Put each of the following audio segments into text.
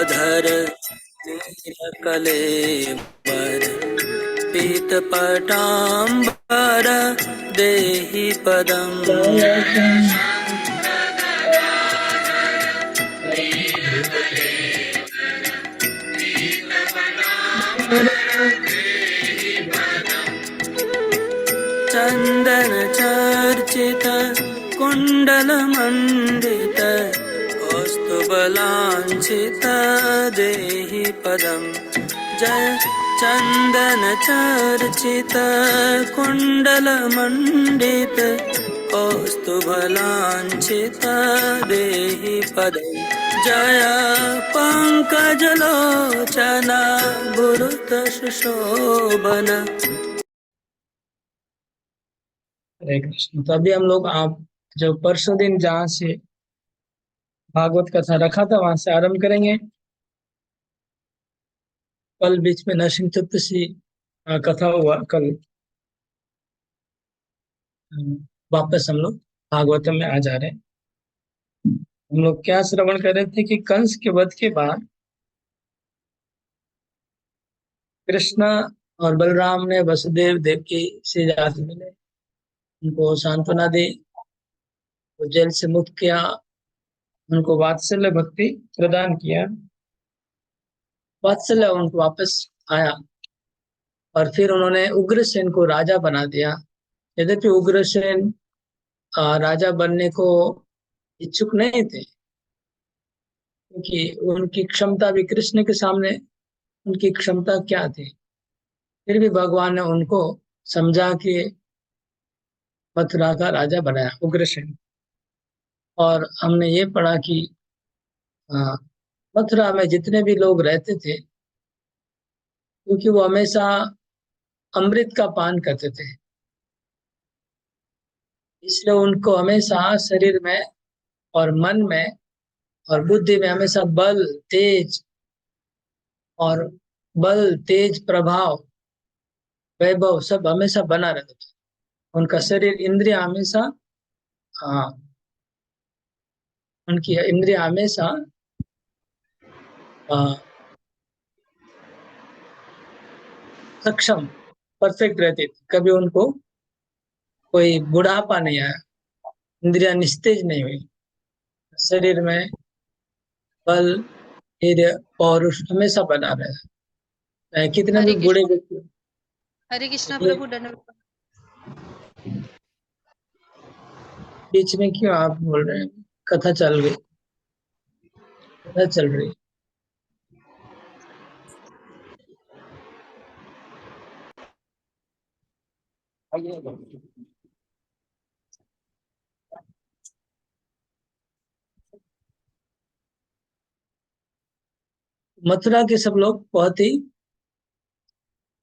गङ्गाधर नीलकलेबर पीतपटाम्बर देहि पदम् चन्दन चर्चित कुण्डलमण्डित कौस्तुभलाञ्छित देहि पदम् जय चन्दन चर्चित कुण्डलमण्डित कौस्तुभलाञ्छित देहि पदम् जय पंकजलोचन गुरुत सुशोभन। हरे कृष्ण। तो अभी हम लोग आप जो परसों दिन जहाँ से भागवत कथा रखा था वहां से आरंभ करेंगे। कल बीच में नरसिंह चतुर्दशी कथा हुआ। कल वापस हम लोग भागवतम में आ जा रहे हैं। हम लोग क्या श्रवण कर रहे थे कि कंस के वध के बाद कृष्ण और बलराम ने वसुदेव देवकी से जाके मिले, उनको सांत्वना दी, वो जेल से मुक्त किया, उनको वात्सल्य भक्ति प्रदान किया, वात्सल्य उनको वापस आया और फिर उन्होंने उग्रसेन को राजा बना दिया। यद्यपि उग्रसेन राजा बनने को इच्छुक नहीं थे, क्योंकि उनकी क्षमता भी कृष्ण के सामने उनकी क्षमता क्या थी। फिर भी भगवान ने उनको समझा के मथुरा का राजा बनाया उग्रसेन। और हमने ये पढ़ा कि मथुरा में जितने भी लोग रहते थे, क्योंकि वो हमेशा अमृत का पान करते थे, इसलिए उनको हमेशा शरीर में और मन में और बुद्धि में हमेशा बल तेज प्रभाव वैभव सब हमेशा बना रहता था। उनका शरीर इंद्रिय हमेशा हाँ उनकी इंद्रिय हमेशा सक्षम परफेक्ट रहती थी। कभी उनको कोई बुढ़ापा नहीं आया, इंद्रिया निस्तेज नहीं हुई, शरीर में बल धैर्य पौरुष हमेशा बना रहे। चाहे कितने भी बूढ़े व्यक्ति। हरे कृष्णा प्रभु। धन्यवाद। बीच में क्यों आप बोल रहे हैं? कथा चल रही, कथा चल रही। मथुरा के सब लोग बहुत ही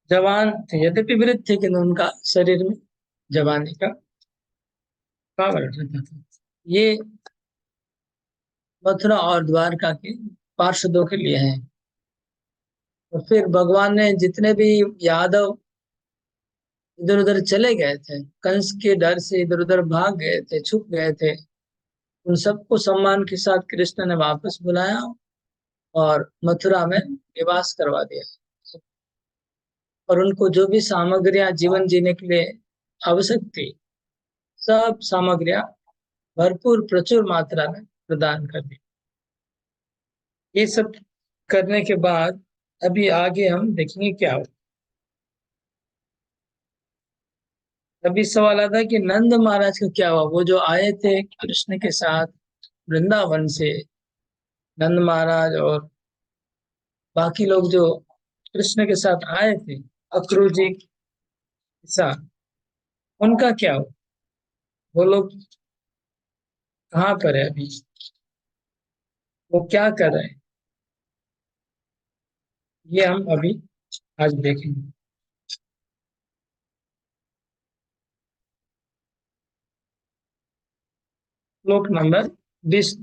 जवान थे, यद्यपि वृद्ध थे, किंतु उनका शरीर में जवानी का पावर रहता था। ये मथुरा और द्वारका के पार्षदों के लिए है। और फिर भगवान ने जितने भी यादव इधर उधर चले गए थे, कंस के डर से इधर उधर भाग गए थे, छुप गए थे, उन सबको सम्मान के साथ कृष्ण ने वापस बुलाया और मथुरा में निवास करवा दिया। और उनको जो भी सामग्रियां जीवन जीने के लिए आवश्यक थी, सब सामग्रियां भरपूर प्रचुर मात्रा में प्रदान कर दी। ये सब करने के बाद अभी आगे हम देखेंगे क्या हो। अभी सवाल आता है कि नंद महाराज का क्या हुआ। वो जो आए थे कृष्ण के साथ वृंदावन से, नंद महाराज और बाकी लोग जो कृष्ण के साथ आए थे अक्रूर जी के साथ, उनका क्या हुआ? वो लोग कहाँ पर है अभी, वो क्या कर रहे हैं, ये हम अभी आज देखेंगे। श्लोक नंबर 20।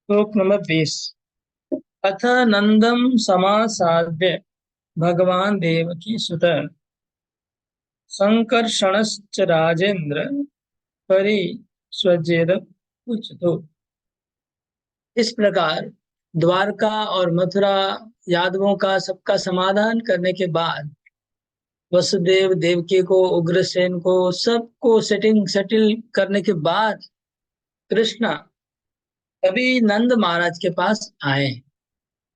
श्लोक नंबर 20। अथ नंदम समासाद्य भगवान देवकी सुत संकर्षणश्च राजेंद्र परिस्वजेद उच्चतो। इस प्रकार द्वारका और मथुरा यादवों का सबका समाधान करने के बाद, वसुदेव देवकी को, उग्रसेन को, सबको सेटिल करने के बाद कृष्णा तभी नंद महाराज के पास आए।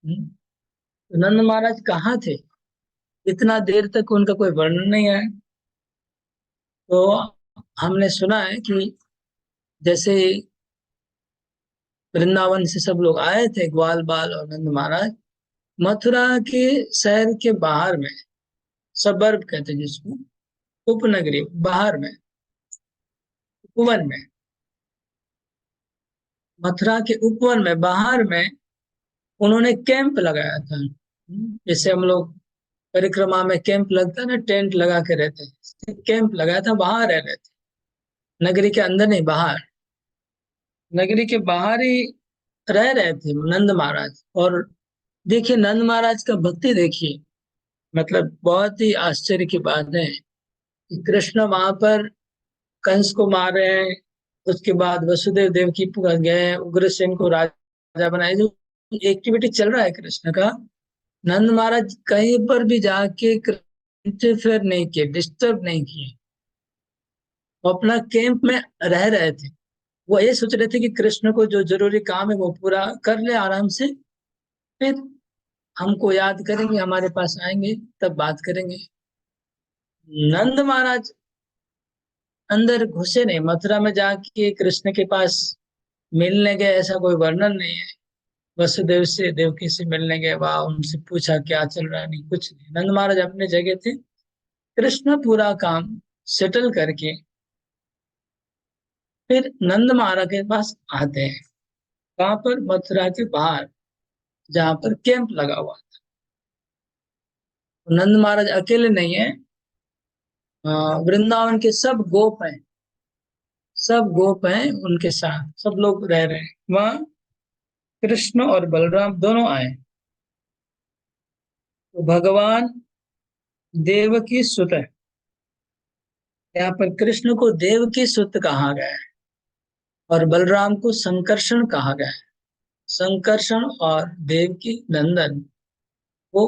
तो नंद महाराज कहाँ थे? इतना देर तक उनका कोई वर्णन नहीं है। तो हमने सुना है कि जैसे वृंदावन से सब लोग आए थे, ग्वाल बाल और नंद महाराज, मथुरा के शहर के बाहर में, सबर्ब कहते हैं जिसको, उपनगरी, बाहर में, उपवन में, मथुरा के उपवन में, बाहर में उन्होंने कैंप लगाया था। जैसे हम लोग परिक्रमा में कैंप लगता है ना, टेंट लगा के रहते हैं, कैंप लगाया था, बाहर रह रहे थे, नगरी के अंदर नहीं, बाहर, नगरी के बाहर ही रह रहे थे नंद महाराज। और देखिए नंद महाराज का भक्ति देखिए, मतलब बहुत ही आश्चर्य की बात है कि कृष्ण वहां पर कंस को मार रहे हैं, उसके बाद वसुदेव देवकी गए, उग्रसेन को राजा बनाए, जो एक्टिविटी चल रहा है कृष्ण का, नंद महाराज कहीं पर भी जाके इंटरफेयर नहीं किए, डिस्टर्ब नहीं किए, वो अपना कैंप में रह रहे थे। वो ये सोच रहे थे कि कृष्ण को जो जरूरी काम है वो पूरा कर ले आराम से, फिर हमको याद करेंगे, हमारे पास आएंगे, तब बात करेंगे। नंद महाराज अंदर घुसे नहीं, मथुरा में जाके कृष्ण के पास मिलने गए, ऐसा कोई वर्णन नहीं है। वसुदेव से, देवकी से मिलने गए, वहां उनसे पूछा क्या चल रहा है, नहीं, कुछ नहीं। नंद महाराज अपने जगह थे, कृष्ण पूरा काम सेटल करके फिर नंद महाराज के पास आते हैं। वहां पर मथुरा के बाहर, जहां पर कैंप लगा हुआ था। नंद महाराज अकेले नहीं है, वृंदावन के सब गोप हैं, सब गोप हैं उनके साथ, सब लोग रह रहे हैं वहां। कृष्ण और बलराम दोनों आए। तो भगवान देवकी सुत है, यहाँ पर कृष्ण को देवकी सुत कहा गया है और बलराम को संकर्षण कहा गया है। संकर्षण और देवकी नंदन वो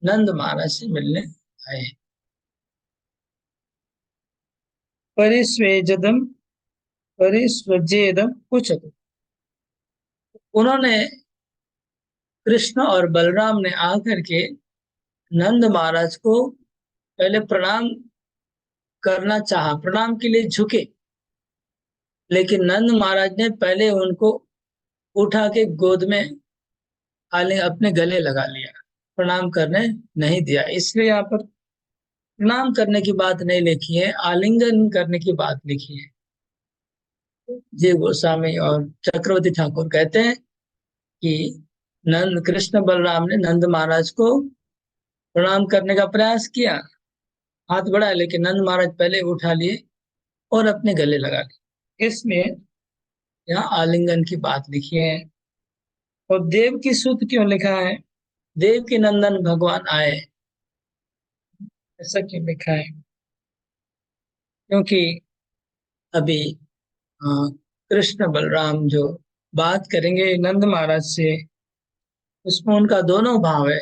नंद महाराज से मिलने आए। परिस्वेजदम परिस्वजेदम उच्चतु। उन्होंने, कृष्ण और बलराम ने आकर के नंद महाराज को पहले प्रणाम करना चाहा, प्रणाम के लिए झुके, लेकिन नंद महाराज ने पहले उनको उठा के गोद में अपने गले लगा लिया, प्रणाम करने नहीं दिया। इसलिए यहाँ पर प्रणाम करने की बात नहीं लिखी है, आलिंगन करने की बात लिखी है। जी गोस्वामी और चक्रवर्ती ठाकुर कहते हैं कि नंद, कृष्ण बलराम ने नंद महाराज को प्रणाम करने का प्रयास किया, हाथ बढ़ाया, लेकिन नंद महाराज पहले उठा लिए और अपने गले लगा लिए। इसलिए यहाँ आलिंगन की बात लिखी है। और देव की सुत क्यों लिखा है? देव की नंदन भगवान आए, ऐसा क्यों लिखा है? क्योंकि अभी कृष्ण बलराम जो बात करेंगे नंद महाराज से, उसमें उनका दोनों भाव है,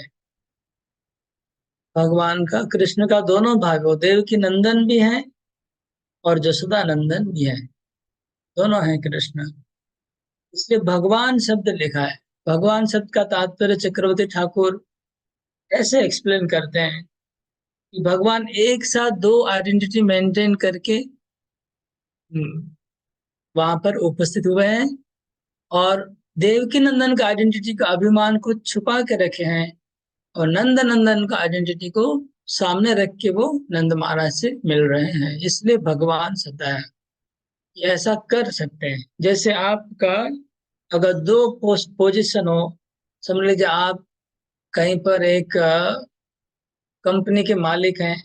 भगवान का, कृष्ण का दोनों भाव, वो देव की नंदन भी है और जसोदा नंदन भी है, दोनों हैं कृष्ण। इसलिए भगवान शब्द लिखा है। भगवान शब्द का तात्पर्य चक्रवर्ती ठाकुर ऐसे एक्सप्लेन करते हैं कि भगवान एक साथ दो आइडेंटिटी मेंटेन करके वहां पर उपस्थित हुए हैं, और देवकी नंदन का आइडेंटिटी का अभिमान को छुपा के रखे हैं, और नंद नंदन का आइडेंटिटी को सामने रख के वो नंद महाराज से मिल रहे हैं। इसलिए भगवान शब्द है। ऐसा कर सकते हैं, जैसे आपका अगर दो पोजीशन हो, समझ लीजिए आप कहीं पर एक कंपनी के मालिक हैं,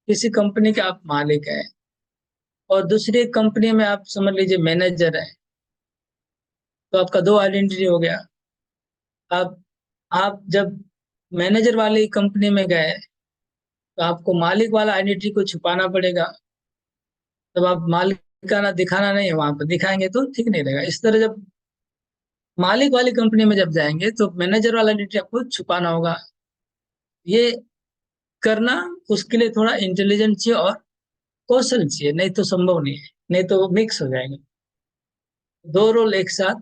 किसी कंपनी के आप मालिक हैं, और दूसरी कंपनी में आप समझ लीजिए मैनेजर है, तो आपका दो आइडेंटिटी हो गया। अब आप जब मैनेजर वाली कंपनी में गए तो आपको मालिक वाला आइडेंटिटी को छुपाना पड़ेगा। तब आप मालिकाना दिखाना नहीं है, वहां पर दिखाएंगे तो ठीक नहीं रहेगा। इस तरह जब मालिक वाली कंपनी में जब जाएंगे तो मैनेजर वाला आइडेंटिटी आपको छुपाना होगा। ये करना उसके लिए थोड़ा इंटेलिजेंट चाहिए और कौशल चाहिए, नहीं तो संभव नहीं है, नहीं तो वो मिक्स हो जाएंगे। दो रोल एक साथ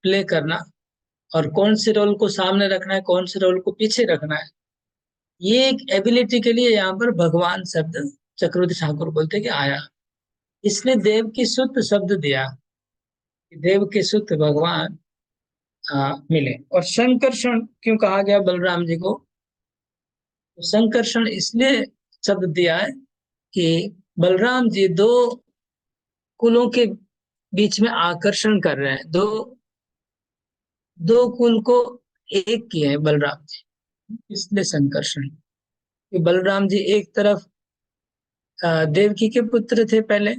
प्ले करना और कौन से रोल को सामने रखना है, कौन से रोल को पीछे रखना है, ये एक एबिलिटी के लिए यहाँ पर भगवान शब्द चक्रवर्ती ठाकुर बोलते कि आया। इसने देव की शुद्ध शब्द दिया, देव के शुद्ध भगवान मिले। और संकर्षण क्यों कहा गया बलराम जी को? तो संकर्षण इसलिए शब्द दिया है कि बलराम जी दो कुलों के बीच में आकर्षण कर रहे हैं, दो दो कुल को एक किए हैं बलराम जी, इसलिए संकर्षण। कि बलराम जी एक तरफ देवकी के पुत्र थे पहले,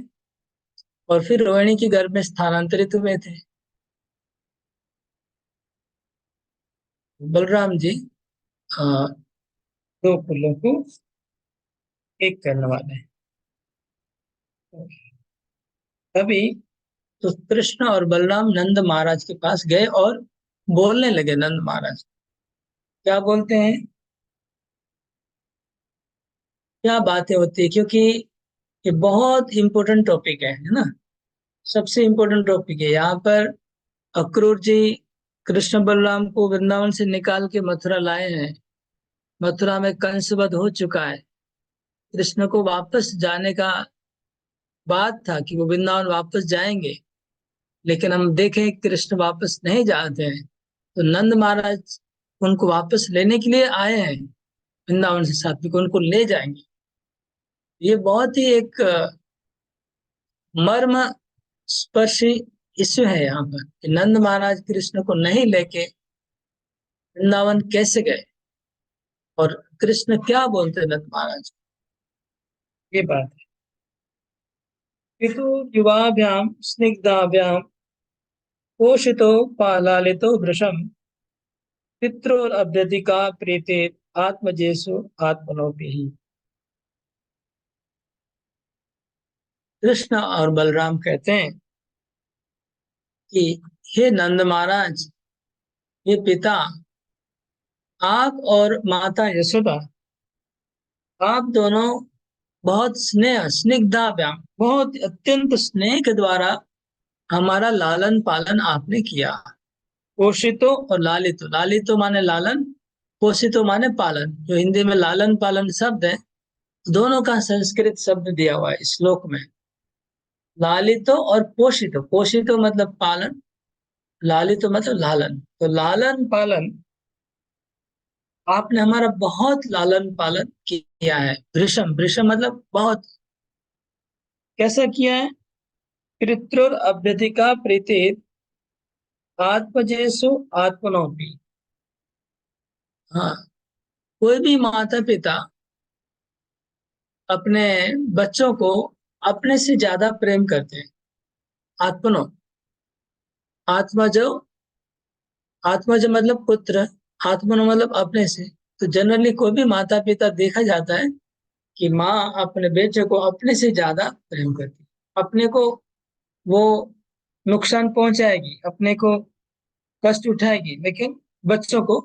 और फिर रोहिणी के गर्भ में स्थानांतरित हुए थे। बलराम जी अ, दो कुलों को एक करने वाले हैं। तभी तो कृष्ण और बलराम नंद महाराज के पास गए और बोलने लगे। नंद महाराज क्या बोलते हैं, क्या बातें होती है, क्योंकि ये बहुत इंपॉर्टेंट टॉपिक है ना। सबसे इंपॉर्टेंट टॉपिक है यहाँ पर। अक्रूर जी कृष्ण बलराम को वृंदावन से निकाल के मथुरा लाए हैं। मथुरा में कंस वध हो चुका है। कृष्ण को वापस जाने का बात था कि वो वृंदावन वापस जाएंगे, लेकिन हम देखें कृष्ण वापस नहीं जाते हैं। तो नंद महाराज उनको वापस लेने के लिए आए हैं वृंदावन से, साथ में उनको ले जाएंगे। ये बहुत ही एक मर्म स्पर्शी इश्यू है यहाँ पर कि नंद महाराज कृष्ण को नहीं लेके वृंदावन कैसे गए और कृष्ण क्या बोलते नंद महाराज। ये बात है। पितु युवाभ्याम स्निग्धाभ्याम पोषितो पालालितो वृषम पित्रोरभ्यधिका प्रीते आत्मजेसु आत्मनोपि। कृष्ण और बलराम कहते हैं कि हे नंद महाराज, हे पिता, आप और माता यशोदा, आप दोनों बहुत स्नेह स्निग्धाभ्याम, बहुत अत्यंत स्नेह के द्वारा हमारा लालन पालन आपने किया। पोषितो और लालितो, लालितो माने लालन, पोषितो माने पालन। जो हिंदी में लालन पालन शब्द है, दोनों का संस्कृत शब्द दिया हुआ है इस श्लोक में। लालितो और पोषितो, पोषितो मतलब पालन, लालितो मतलब लालन। तो लालन पालन आपने हमारा बहुत लालन पालन किया है। वृषम, वृषम मतलब बहुत। कैसा किया है? पितृर अभ्यधिका प्रीति आत्मजेसु आत्मनोपि। हाँ, कोई भी माता पिता अपने बच्चों को अपने से ज्यादा प्रेम करते हैं। आत्मनो, आत्मा जो, आत्मा जो मतलब पुत्र, आत्मनो मतलब अपने से। तो जनरली कोई भी माता पिता देखा जाता है कि माँ अपने बेटे को अपने से ज्यादा प्रेम करती है। अपने को वो नुकसान पहुंचाएगी, अपने को कष्ट उठाएगी, लेकिन बच्चों को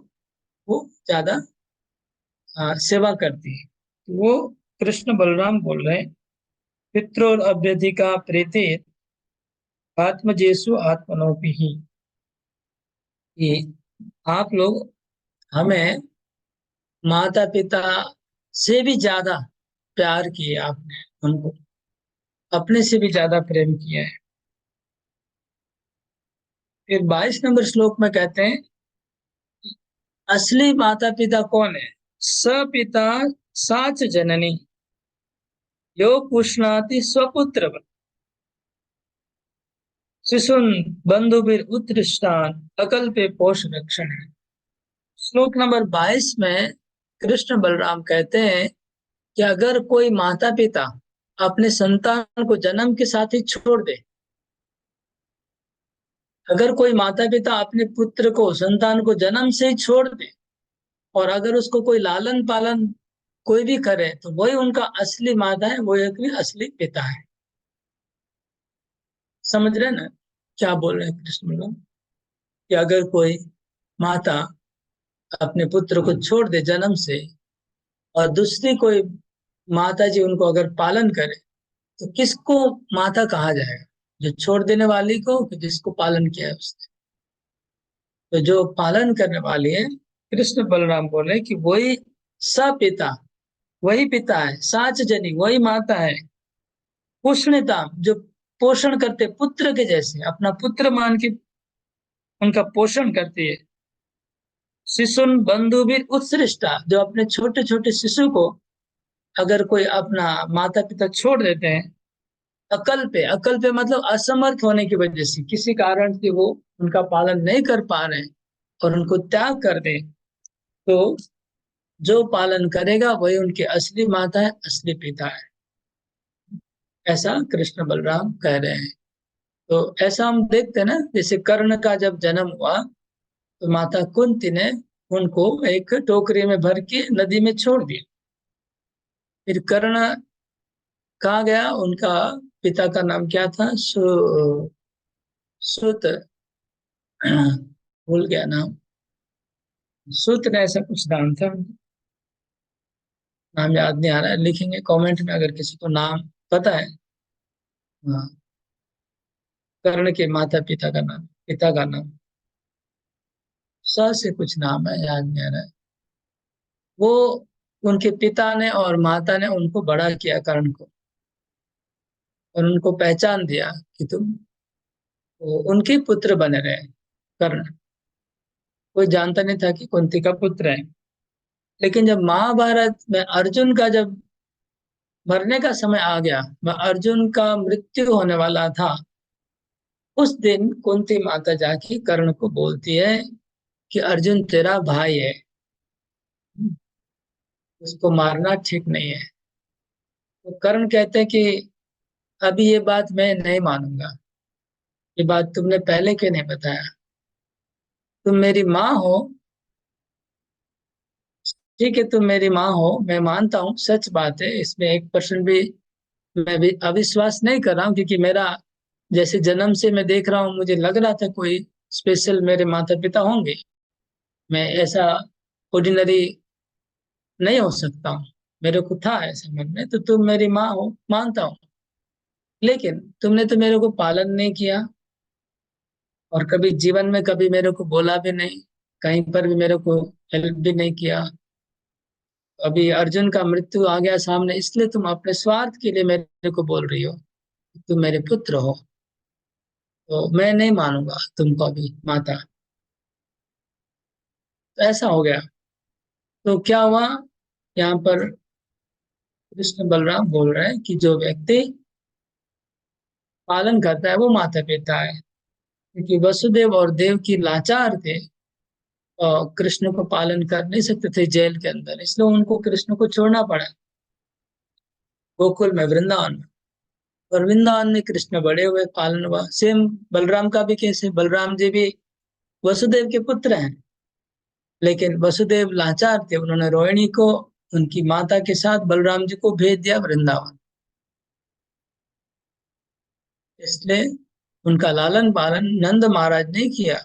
वो ज्यादा सेवा करती है। तो वो कृष्ण बलराम बोल रहे हैं, पित्रोर अभ्यधिका प्रीति आत्मजेसु आत्मनोपि ही। कि आप लोग हमें माता पिता से भी ज्यादा प्यार किए, आपने हमको अपने से भी ज्यादा प्रेम किया है। फिर 22 नंबर श्लोक में कहते हैं, असली माता पिता कौन है? सपिता साच जननी यो पुष्णाति स्वपुत्र शिशुन बंधुभिर उत्कृष्टान अकल्पे पोष रक्षण है। श्लोक नंबर 22 में कृष्ण बलराम कहते हैं कि अगर कोई माता पिता अपने संतान को जन्म के साथ ही छोड़ दे। अगर कोई माता पिता अपने पुत्र को, संतान को जन्म से ही छोड़ दे, और अगर उसको कोई लालन पालन कोई भी करे, तो वही उनका असली माता है, वही एक असली पिता है। समझ रहे ना क्या बोल रहे हैं कृष्ण लोग? कि अगर कोई माता अपने पुत्र को छोड़ दे जन्म से, और दूसरी कोई माता जी उनको अगर पालन करे, तो किसको माता कहा जाएगा? जो छोड़ देने वाली को, कि जिसको पालन किया है उसने? तो जो पालन करने वाली है, कृष्ण बलराम बोले कि वही सपिता, वही पिता है, साच जनी वही माता है। पुष्णिता, जो पोषण करते पुत्र के जैसे, अपना पुत्र मान के उनका पोषण करती है। शिशुन बंधु भी उत्सृष्टा, जो अपने छोटे छोटे शिशु को अगर कोई अपना माता पिता छोड़ देते हैं अकल पे मतलब असमर्थ होने की वजह से, किसी कारण से वो उनका पालन नहीं कर पा रहे हैं और उनको त्याग कर दें, तो जो पालन करेगा वही उनकी असली माता है, असली पिता है। ऐसा कृष्ण बलराम कह रहे हैं। तो ऐसा हम देखते हैं ना, जैसे कर्ण का जब जन्म हुआ, तो माता कुंती ने उनको एक टोकरी में भर के नदी में छोड़ दिया। फिर कर्ण कहाँ गया? उनका पिता का नाम क्या था? सुत, भूल गया नाम। सुत ने ऐसा कुछ नाम था, नाम याद नहीं आ रहा है, लिखेंगे कमेंट में अगर किसी को नाम पता है। हाँ, कर्ण के माता पिता का नाम, पिता का नाम स से कुछ नाम है, याद नहीं आ रहा है। वो उनके पिता ने और माता ने उनको बड़ा किया कर्ण को, और उनको पहचान दिया कि तुम वो उनके पुत्र बने रहे। कर्ण कोई जानता नहीं था कि कुंती का पुत्र है। लेकिन जब महाभारत में अर्जुन का जब मरने का समय आ गया, अर्जुन का मृत्यु होने वाला था, उस दिन कुंती माता जाके कर्ण को बोलती है कि अर्जुन तेरा भाई है, उसको मारना ठीक नहीं है। तो कर्ण कहते हैं कि अभी ये बात मैं नहीं मानूंगा, ये बात तुमने पहले क्यों नहीं बताया? तुम मेरी माँ हो, ठीक है तुम मेरी माँ हो, मैं मानता हूँ, सच बात है, इसमें 1% भी मैं भी अविश्वास नहीं कर रहा हूँ, क्योंकि मेरा जैसे जन्म से मैं देख रहा हूँ, मुझे लग रहा था कोई स्पेशल मेरे माता पिता होंगे, मैं ऐसा ऑर्डिनरी नहीं हो सकता हूँ, मेरे को था ऐसा मन में। तो तुम मेरी माँ हो, मानता हूँ, लेकिन तुमने तो मेरे को पालन नहीं किया, और कभी जीवन में कभी मेरे को बोला भी नहीं, कहीं पर भी मेरे को हेल्प भी नहीं किया। अभी अर्जुन का मृत्यु आ गया सामने, इसलिए तुम अपने स्वार्थ के लिए मेरे को बोल रही हो, तुम मेरे पुत्र हो, तो मैं नहीं मानूंगा तुमको अभी माता। तो ऐसा हो गया। तो क्या हुआ? यहाँ पर कृष्ण बलराम बोल रहे हैं कि जो व्यक्ति पालन करता है वो माता पिता है, क्योंकि वसुदेव और देव की लाचार थे, और कृष्ण को पालन कर नहीं सकते थे जेल के अंदर, इसलिए उनको कृष्ण को छोड़ना पड़ा गोकुल में, वृंदावन में। और वृंदावन में कृष्ण बड़े हुए, पालन हुआ। सेम बलराम का भी कैसे, बलराम जी भी वसुदेव के पुत्र हैं, लेकिन वसुदेव लाचार थे, उन्होंने रोहिणी को उनकी माता के साथ बलराम जी को भेज दिया वृंदावन, इसलिए उनका लालन पालन नंद महाराज ने किया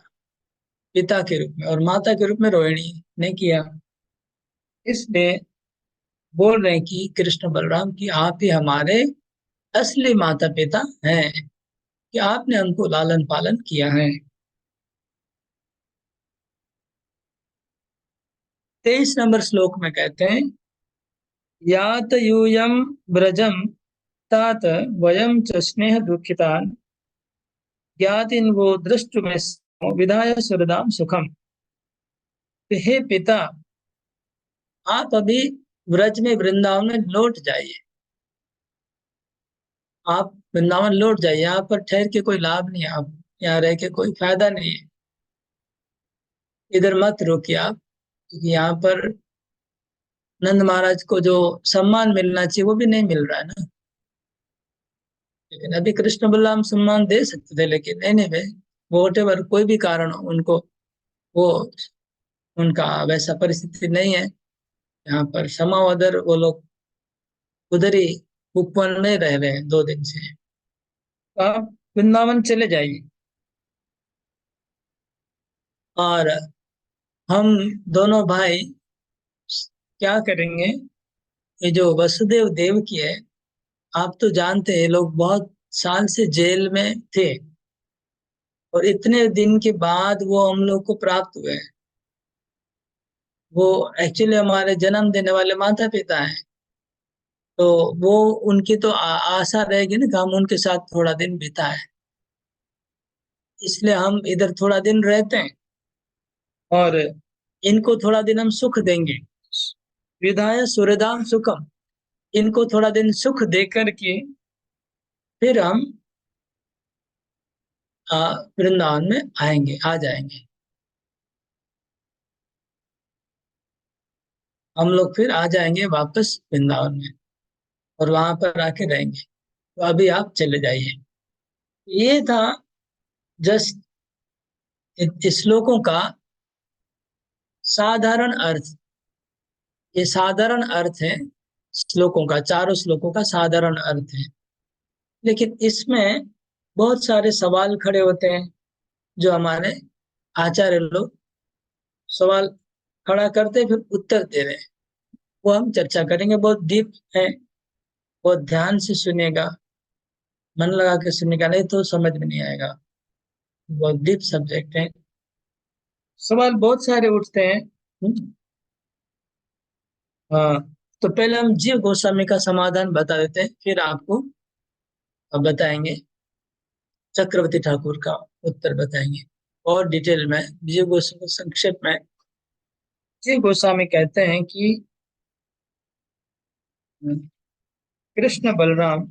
पिता के रूप में, और माता के रूप में रोहिणी ने किया। इसलिए बोल रहे हैं कि कृष्ण बलराम की आप ही हमारे असली माता पिता हैं, कि आपने हमको लालन पालन किया है। 23 नंबर श्लोक में कहते हैं, यात यूयम ब्रजम तात वयम च स्नेह दुखितान ज्ञातिन वो दृष्टुमे विधाय सुरदाम सुखम। तो हे पिता, आप अभी व्रज में, वृंदावन में लौट जाइए, आप वृंदावन लौट जाइए, यहाँ पर ठहर के कोई लाभ नहीं है, आप यहाँ रह के कोई फायदा नहीं है, इधर मत रुकिए आप, क्योंकि यहाँ पर नंद महाराज को जो सम्मान मिलना चाहिए वो भी नहीं मिल रहा है ना। लेकिन अभी कृष्ण बलराम सम्मान दे सकते थे, लेकिन एनीवे वोटेवर कोई भी कारण हो, उनको वो उनका वैसा परिस्थिति नहीं है। यहाँ पर समा उधर वो लोग उधर ही उपवन में रह रहे हैं 2 दिन से। तो आप वृंदावन चले जाइए और हम दोनों भाई क्या करेंगे, ये जो वसुदेव देव की है, आप तो जानते हैं लोग बहुत साल से जेल में थे और इतने दिन के बाद वो हम लोग को प्राप्त हुए हैं। वो एक्चुअली हमारे जन्म देने वाले माता पिता हैं। तो वो उनकी तो आशा रहेगी ना कि हम उनके साथ थोड़ा दिन बिताएं, इसलिए हम इधर थोड़ा दिन रहते हैं और इनको थोड़ा दिन हम सुख देंगे। विधाय सुहृदाम सुखम, इनको थोड़ा दिन सुख दे करके फिर हम वृंदावन में आएंगे, आ जाएंगे। हम लोग फिर आ जाएंगे वापस वृंदावन में और वहां पर आके रहेंगे। तो अभी आप चले जाइए। ये था जस्ट श्लोकों का साधारण अर्थ। ये साधारण अर्थ है श्लोकों का, चारों श्लोकों का साधारण अर्थ है। लेकिन इसमें बहुत सारे सवाल खड़े होते हैं जो हमारे आचार्य लोग सवाल खड़ा करते फिर उत्तर दे रहे हैं, वो हम चर्चा करेंगे। बहुत डीप है, बहुत ध्यान से सुनिएगा, मन लगा के सुनिएगा, नहीं तो समझ में नहीं आएगा। बहुत डीप सब्जेक्ट है, सवाल बहुत सारे उठते हैं। हाँ, तो पहले हम जीव गोस्वामी का समाधान बता देते हैं, फिर आपको अब बताएंगे चक्रवर्ती ठाकुर का उत्तर बताएंगे और डिटेल में। जीव गोस्वामी संक्षेप में जीव गोस्वामी कहते हैं कि कृष्ण बलराम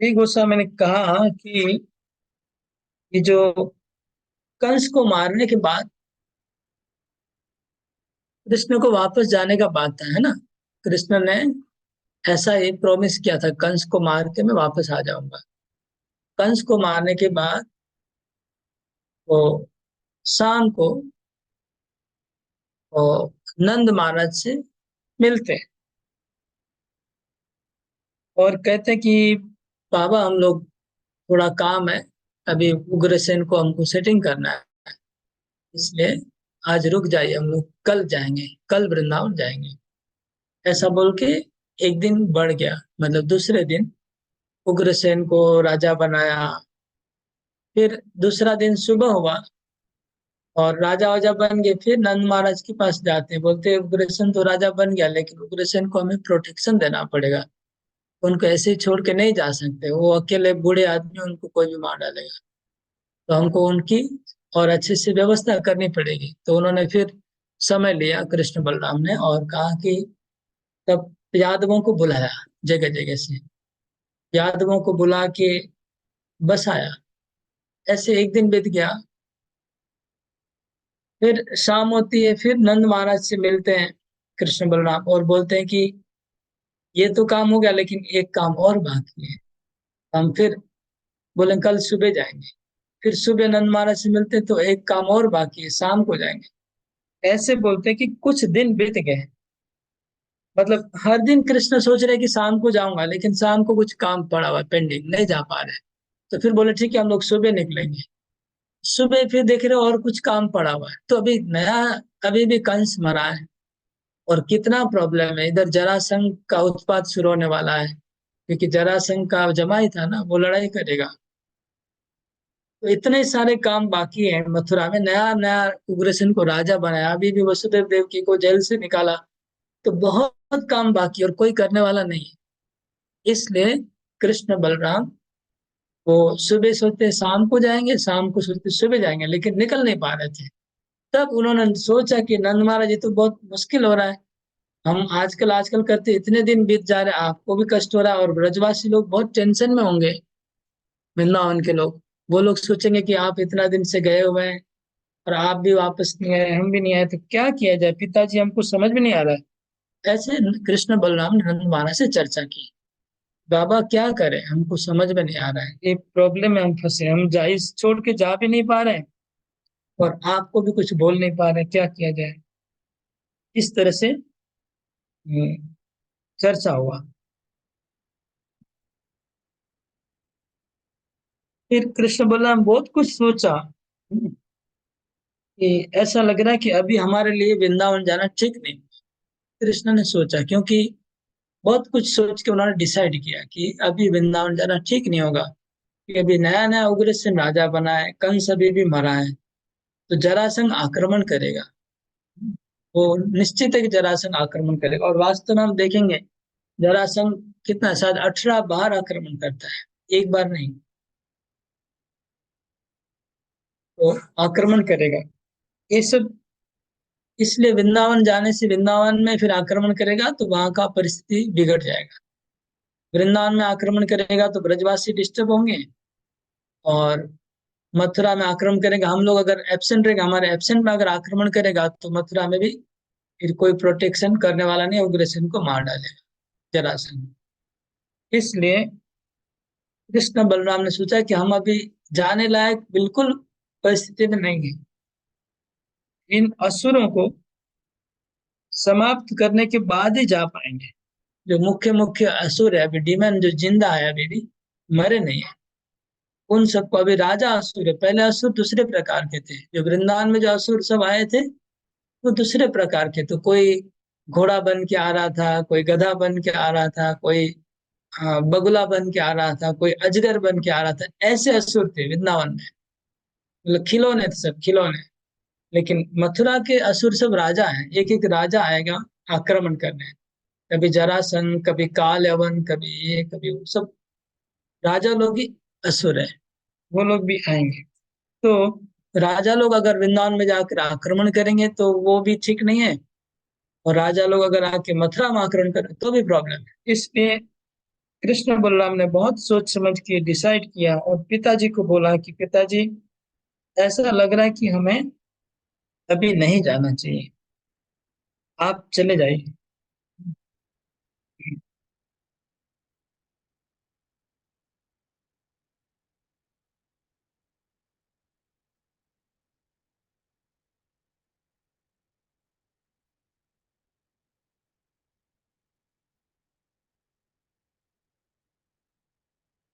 जीव गोस्वामी ने कहा कि ये जो कंस को मारने के बाद कृष्ण को वापस जाने का बात था, है ना। कृष्ण ने ऐसा ही प्रॉमिस किया था, कंस को मार के मैं वापस आ जाऊंगा। कंस को मारने के बाद वो शाम को वो नंद महाराज से मिलते हैं और कहते हैं कि बाबा हम लोग थोड़ा काम है, अभी उग्रसेन को हमको सेटिंग करना है, इसलिए आज रुक जाइए, हम लोग कल जाएंगे, कल वृंदावन जाएंगे। ऐसा बोल के एक दिन बढ़ गया, मतलब दूसरे दिन उग्रसेन को राजा बनाया। फिर दूसरा दिन सुबह हुआ और राजा वाजा बन गए। फिर नंद महाराज के पास जाते हैं, बोलते हैं उग्रसेन तो राजा बन गया, लेकिन उग्रसेन को हमें प्रोटेक्शन देना पड़ेगा, उनको ऐसे ही छोड़ के नहीं जा सकते, वो अकेले बूढ़े आदमी, उनको कोई भी मार डालेगा, तो हमको उनकी और अच्छे से व्यवस्था करनी पड़ेगी। तो उन्होंने फिर समय लिया कृष्ण बलराम ने और कहा कि तब यादवों को बुलाया, जगह जगह से यादवों को बुला के बसाया। ऐसे एक दिन बीत गया, फिर शाम होती है, फिर नंद महाराज से मिलते हैं कृष्ण बलराम और बोलते हैं कि ये तो काम हो गया, लेकिन एक काम और बाकी है। हम फिर बोले कल सुबह जाएंगे। फिर सुबह नंद महाराज से मिलते हैं, तो एक काम और बाकी है, शाम को जाएंगे। ऐसे बोलते हैं कि कुछ दिन बीत गए, मतलब हर दिन कृष्ण सोच रहे कि शाम को जाऊंगा, लेकिन शाम को कुछ काम पड़ा हुआ पेंडिंग, नहीं जा पा रहे। तो फिर बोले ठीक है हम लोग सुबह निकलेंगे। सुबह फिर देख रहे हो और कुछ काम पड़ा हुआ है, तो अभी नया, अभी भी कंस मरा है और कितना प्रॉब्लम है। इधर जरासंध का उत्पात शुरू होने वाला है, क्योंकि जरासंध का जमाई था ना, वो लड़ाई करेगा। तो इतने सारे काम बाकी हैं। मथुरा में नया नया उग्रसेन को राजा बनाया, अभी भी वसुदेव देवकी को जेल से निकाला, तो बहुत काम बाकी और कोई करने वाला नहीं है। इसलिए कृष्ण बलराम वो सुबह सोचते शाम को जाएंगे, शाम को सोचते सुबह जाएंगे, लेकिन निकल नहीं पा रहे थे। तब उन्होंने सोचा कि नंद महाराज ये तो बहुत मुश्किल हो रहा है, हम आजकल आजकल करते इतने दिन बीत जा रहे हैं, आपको भी कष्ट हो रहा है और ब्रजवासी लोग बहुत टेंशन में होंगे, वृंदावन के लोग। वो लोग सोचेंगे कि आप इतना दिन से गए हुए हैं और आप भी वापस नहीं आए, हम भी नहीं आए, तो क्या किया जाए पिताजी, हमको समझ में नहीं आ रहा है। ऐसे कृष्ण बलराम ने नंद महाराज से चर्चा की, बाबा क्या करें, हमको समझ में नहीं आ रहा है, एक प्रॉब्लम में हम फंसे, हम जा इस छोड़ के जा भी नहीं पा रहे हैं और आपको भी कुछ बोल नहीं पा रहे, क्या किया जाए। इस तरह से चर्चा हुआ। फिर कृष्ण बलराम बहुत कुछ सोचा कि ऐसा लग रहा है कि अभी हमारे लिए वृंदावन जाना ठीक नहीं। कृष्ण ने सोचा, क्योंकि बहुत कुछ सोच के उन्होंने डिसाइड किया कि अभी वृंदावन जाना ठीक नहीं होगा, कि अभी नया नया उग्रसेन राजा बना है, कंस अभी भी मरा है, तो जरासंध आक्रमण करेगा। वो निश्चित है कि जरासंध आक्रमण करेगा, और वास्तव में हम देखेंगे जरासंध कितना, शायद 18 बार आक्रमण करता है, एक बार नहीं। तो आक्रमण करेगा ये सब, इसलिए वृंदावन जाने से, वृंदावन में फिर आक्रमण करेगा तो वहां का परिस्थिति बिगड़ जाएगा। वृंदावन में आक्रमण करेगा तो ब्रजवासी डिस्टर्ब होंगे, और मथुरा में आक्रमण करेगा, हम लोग अगर एब्सेंट रहेगा, हमारे एब्सेंट में अगर आक्रमण करेगा तो मथुरा में भी फिर कोई प्रोटेक्शन करने वाला नहीं, उग्रसेन को मार डालेगा जरासंध। इसलिए कृष्ण बलराम ने सोचा कि हम अभी जाने लायक बिल्कुल परिस्थिति में नहीं है, इन असुरों को समाप्त करने के बाद ही जा पाएंगे। जो मुख्य मुख्य असुर है अभी, डीमन जो जिंदा है अभी भी, मरे नहीं है, उन सबको, अभी राजा असुर है, पहले असुर दूसरे प्रकार के थे, जो वृंदावन में जो असुर सब आए थे वो दूसरे प्रकार के, तो कोई घोड़ा बन के आ रहा था, कोई गधा बन के आ रहा था, कोई बगुला बन के आ रहा था, कोई अजगर बन के आ रहा था, ऐसे असुर थे वृंदावन में, मतलब खिलौने थे, सब खिलौने। लेकिन मथुरा के असुर सब राजा हैं, एक एक राजा आएगा आक्रमण करने, कभी जरासंध, कभी काल यवन, कभी ये कभी वो, सब राजा लोग ही असुर है, वो लोग भी आएंगे। तो राजा लोग अगर वृंदावन में जाकर आक्रमण करेंगे तो वो भी ठीक नहीं है, और राजा लोग अगर आके मथुरा में आक्रमण करें तो भी प्रॉब्लम है। इसलिए कृष्ण बलराम ने बहुत सोच समझ के डिसाइड किया और पिताजी को बोला कि पिताजी, ऐसा लग रहा है कि हमें अभी नहीं जाना चाहिए, आप चले जाइए।